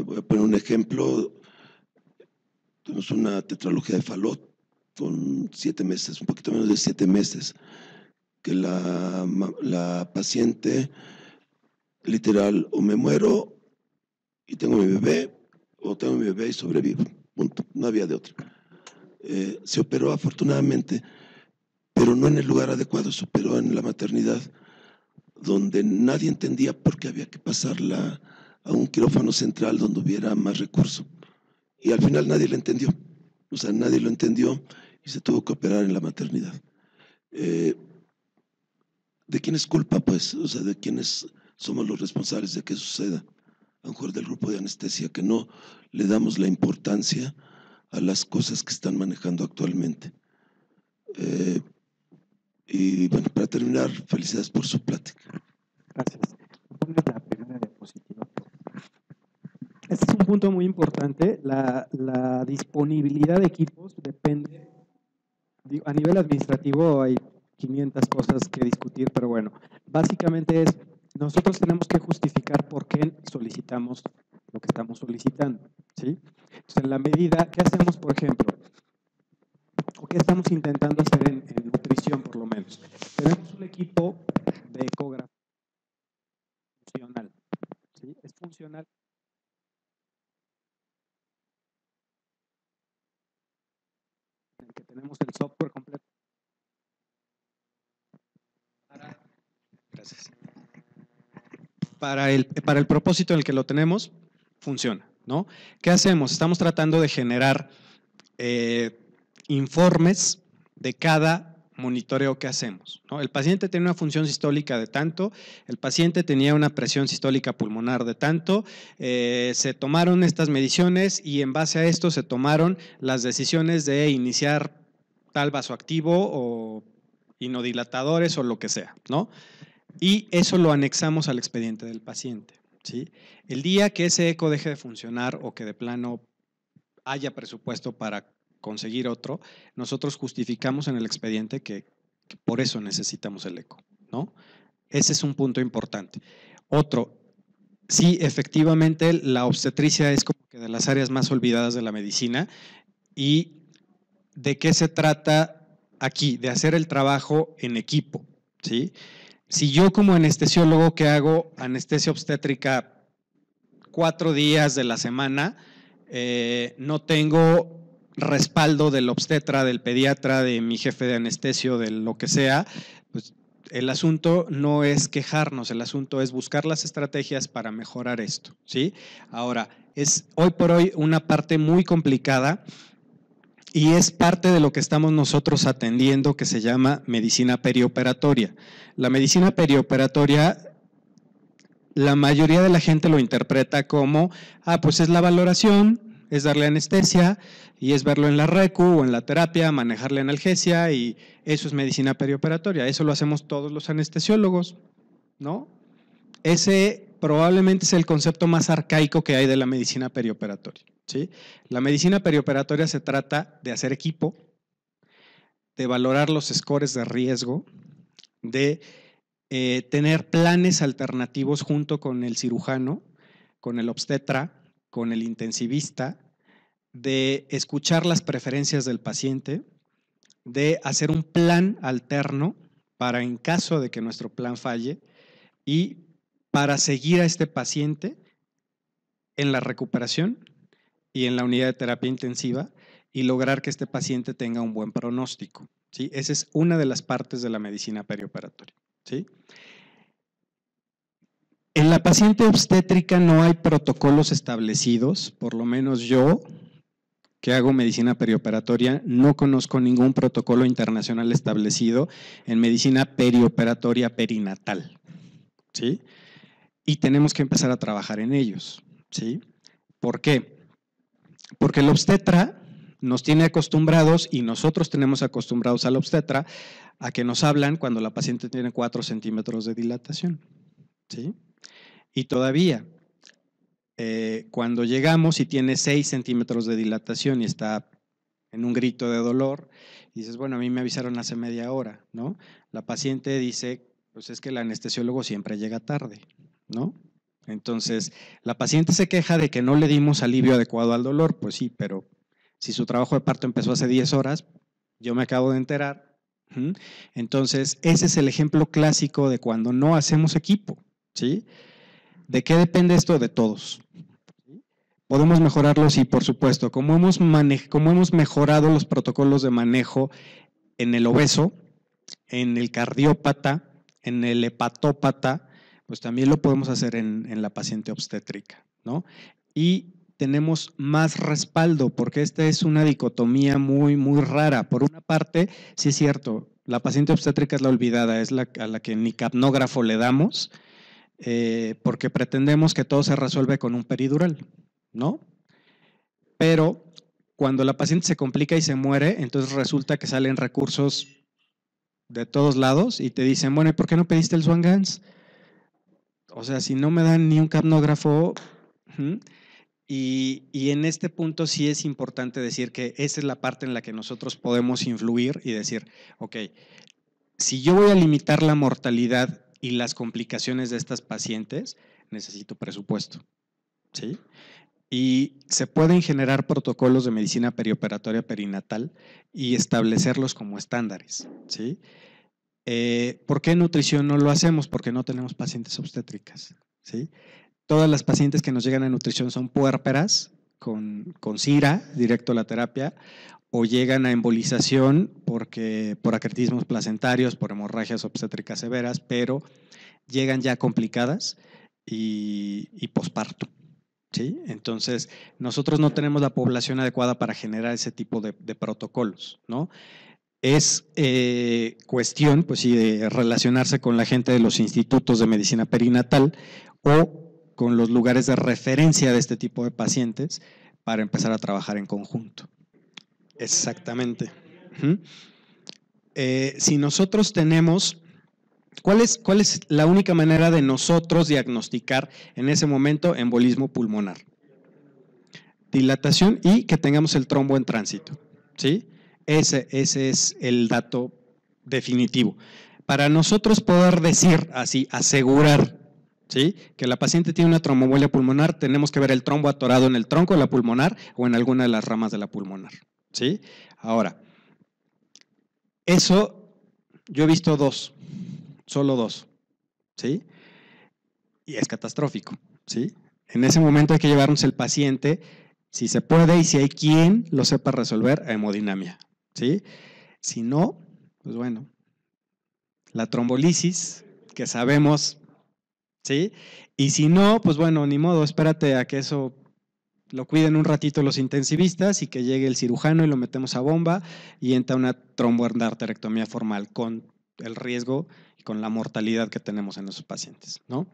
Voy a poner un ejemplo. Tenemos una tetralogía de Fallot con 7 meses, un poquito menos de 7 meses, que la paciente literal o me muero y tengo mi bebé, o tengo mi bebé y sobrevivo, punto, no había de otra. Se operó afortunadamente, pero no en el lugar adecuado, se operó en la maternidad, donde nadie entendía por qué había que pasarla a un quirófano central donde hubiera más recurso. Y al final nadie lo entendió, o sea, nadie lo entendió y se tuvo que operar en la maternidad. ¿De quién es culpa, pues? O sea, ¿de quiénes somos los responsables de que suceda? A lo mejor del grupo de anestesia, que no le damos la importancia a las cosas que están manejando actualmente. Y bueno, para terminar, felicidades por su plática. Gracias. Ponle la primera diapositiva. Este es un punto muy importante. La disponibilidad de equipos depende. A nivel administrativo hay 500 cosas que discutir, pero bueno, básicamente es, nosotros tenemos que justificar por qué solicitamos lo que estamos solicitando, ¿sí? Entonces, en la medida, ¿qué hacemos, por ejemplo? ¿O qué estamos intentando hacer en nutrición, por lo menos? Tenemos un equipo de ecografía funcional, ¿sí? Es funcional. En el que tenemos el software completo. Gracias. Para el propósito en el que lo tenemos, funciona, ¿no? ¿Qué hacemos? Estamos tratando de generar informes de cada monitoreo que hacemos, ¿no? El paciente tenía una función sistólica de tanto, el paciente tenía una presión sistólica pulmonar de tanto, se tomaron estas mediciones y en base a esto se tomaron las decisiones de iniciar tal vasoactivo o inodilatadores o lo que sea, ¿no? Y eso lo anexamos al expediente del paciente, ¿sí? El día que ese eco deje de funcionar o que de plano haya presupuesto para conseguir otro, nosotros justificamos en el expediente que por eso necesitamos el eco, ¿no? Ese es un punto importante. Otro, sí, efectivamente la obstetricia es como que de las áreas más olvidadas de la medicina. ¿Y de qué se trata aquí? De hacer el trabajo en equipo, ¿sí? Si yo como anestesiólogo que hago anestesia obstétrica 4 días de la semana, no tengo respaldo del obstetra, del pediatra, de mi jefe de anestesio, de lo que sea, pues el asunto no es quejarnos, el asunto es buscar las estrategias para mejorar esto, ¿sí? Ahora, es hoy por hoy una parte muy complicada y es parte de lo que estamos nosotros atendiendo que se llama medicina perioperatoria. La medicina perioperatoria, la mayoría de la gente lo interpreta como, pues es la valoración, es darle anestesia y es verlo en la recu o en la terapia, manejar la analgesia y eso es medicina perioperatoria. Eso lo hacemos todos los anestesiólogos, ¿no? Ese probablemente es el concepto más arcaico que hay de la medicina perioperatoria, ¿sí? La medicina perioperatoria se trata de hacer equipo, de valorar los scores de riesgo, de tener planes alternativos junto con el cirujano, con el obstetra, con el intensivista, de escuchar las preferencias del paciente, de hacer un plan alterno para en caso de que nuestro plan falle y para seguir a este paciente en la recuperación y en la unidad de terapia intensiva y lograr que este paciente tenga un buen pronóstico, ¿sí? Esa es una de las partes de la medicina perioperatoria, ¿sí? En la paciente obstétrica no hay protocolos establecidos, por lo menos yo, que hago medicina perioperatoria, no conozco ningún protocolo internacional establecido en medicina perioperatoria perinatal, ¿sí? Y tenemos que empezar a trabajar en ellos, ¿sí? ¿Por qué? Porque el obstetra nos tiene acostumbrados y nosotros tenemos acostumbrados al obstetra a que nos hablan cuando la paciente tiene 4 centímetros de dilatación, ¿sí? Y todavía, cuando llegamos y tiene 6 centímetros de dilatación y está en un grito de dolor, y dices, bueno, a mí me avisaron hace media hora, ¿no? La paciente dice, pues es que el anestesiólogo siempre llega tarde, ¿no? Entonces, la paciente se queja de que no le dimos alivio adecuado al dolor, pues sí, pero si su trabajo de parto empezó hace 10 horas, yo me acabo de enterar. Entonces, ese es el ejemplo clásico de cuando no hacemos equipo, ¿sí? ¿De qué depende esto? De todos. ¿Podemos mejorarlo? Sí, por supuesto. Como hemos mejorado los protocolos de manejo en el obeso, en el cardiópata, en el hepatópata, pues también lo podemos hacer en la paciente obstétrica, ¿no? Y tenemos más respaldo, porque esta es una dicotomía muy, muy rara. Por una parte, sí es cierto, la paciente obstétrica es la olvidada, es a la que ni capnógrafo le damos, porque pretendemos que todo se resuelve con un peridural, ¿no? Pero cuando la paciente se complica y se muere, entonces resulta que salen recursos de todos lados y te dicen, bueno, ¿y por qué no pediste el Swan-Ganz? O sea, si no me dan ni un capnógrafo. Y en este punto sí es importante decir que esa es la parte en la que nosotros podemos influir y decir, ok, si yo voy a limitar la mortalidad y las complicaciones de estas pacientes, necesito presupuesto, ¿sí? Y se pueden generar protocolos de medicina perioperatoria perinatal y establecerlos como estándares, ¿sí? ¿Por qué en nutrición no lo hacemos? Porque no tenemos pacientes obstétricas, ¿sí? Todas las pacientes que nos llegan a nutrición son puérperas, con CIRA, directo a la terapia, o llegan a embolización por acretismos placentarios, por hemorragias obstétricas severas, pero llegan ya complicadas y posparto, ¿sí? Entonces, nosotros no tenemos la población adecuada para generar ese tipo de protocolos, ¿no? Es cuestión, pues sí, de relacionarse con la gente de los institutos de medicina perinatal o con los lugares de referencia de este tipo de pacientes para empezar a trabajar en conjunto. Exactamente. Si nosotros tenemos, ¿cuál es la única manera de nosotros diagnosticar en ese momento embolismo pulmonar? Dilatación y que tengamos el trombo en tránsito, ¿sí? Ese es el dato definitivo. Para nosotros poder decir así, asegurar, ¿sí?, que la paciente tiene una tromboembolia pulmonar, tenemos que ver el trombo atorado en el tronco de la pulmonar o en alguna de las ramas de la pulmonar, ¿sí? Ahora, eso yo he visto solo dos, ¿sí? Y es catastrófico, ¿sí? En ese momento hay que llevarnos el paciente, si se puede y si hay quien lo sepa resolver, a hemodinamia, ¿sí? Si no, pues bueno, la trombolisis, que sabemos, ¿sí? Y si no, pues bueno, ni modo, espérate a que eso lo cuiden un ratito los intensivistas y que llegue el cirujano y lo metemos a bomba y entra una tromboendarterectomía formal con el riesgo y con la mortalidad que tenemos en esos pacientes, ¿no?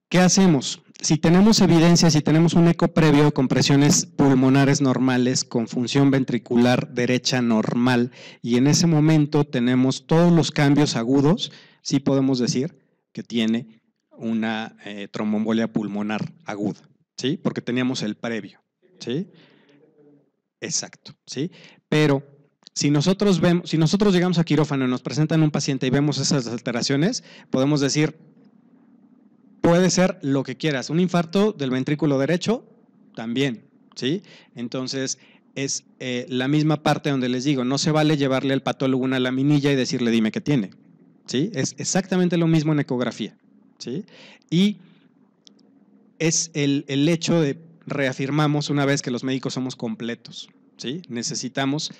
¿Qué hacemos? Si tenemos evidencia, si tenemos un eco previo con presiones pulmonares normales, con función ventricular derecha normal y en ese momento tenemos todos los cambios agudos, sí podemos decir que tiene una tromboembolia pulmonar aguda, ¿sí? Porque teníamos el previo, ¿sí? Exacto, ¿sí? Pero si nosotros llegamos a quirófano y nos presentan un paciente y vemos esas alteraciones, podemos decir, puede ser lo que quieras, un infarto del ventrículo derecho, también, ¿sí? Entonces, es la misma parte donde les digo, no se vale llevarle al patólogo una laminilla y decirle, dime qué tiene, ¿sí? Es exactamente lo mismo en ecografía, ¿sí? Y es el hecho de, reafirmamos una vez que los médicos somos completos, ¿sí? Necesitamos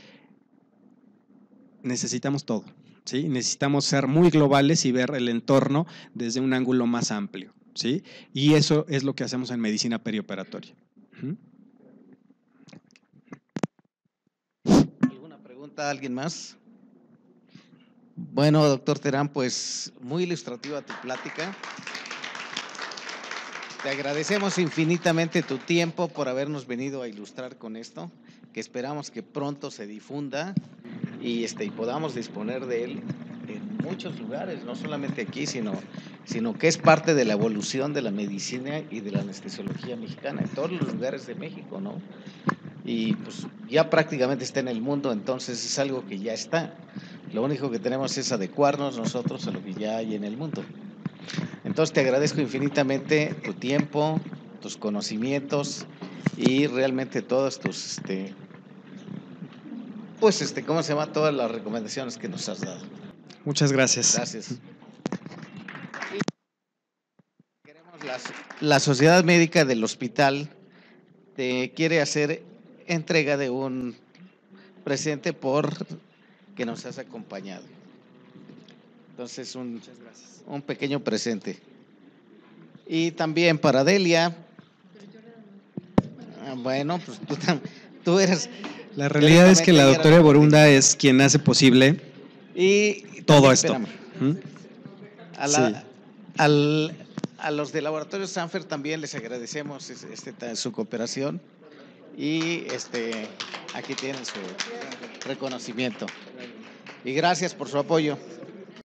todo, ¿sí? Necesitamos ser muy globales y ver el entorno desde un ángulo más amplio, ¿sí? Y eso es lo que hacemos en medicina perioperatoria. ¿Alguna pregunta? ¿Alguien más? Bueno, doctor Terán, pues muy ilustrativa tu plática. Te agradecemos infinitamente tu tiempo por habernos venido a ilustrar con esto, que esperamos que pronto se difunda y podamos disponer de él en muchos lugares, no solamente aquí, sino que es parte de la evolución de la medicina y de la anestesiología mexicana en todos los lugares de México, ¿no? Y pues ya prácticamente está en el mundo, entonces es algo que ya está. Lo único que tenemos es adecuarnos nosotros a lo que ya hay en el mundo. Entonces te agradezco infinitamente tu tiempo, tus conocimientos y realmente todos tus, ¿cómo se llama? Todas las recomendaciones que nos has dado. Muchas gracias. Gracias. La Sociedad Médica del Hospital te quiere hacer entrega de un presente por que nos has acompañado. Entonces, un pequeño presente. Y también para Delia. Bueno, pues tú eres. La realidad es que la doctora Borunda es quien hace posible todo esto. A los de Laboratorio Sanfer también les agradecemos su cooperación y aquí tienen su reconocimiento. Y gracias por su apoyo.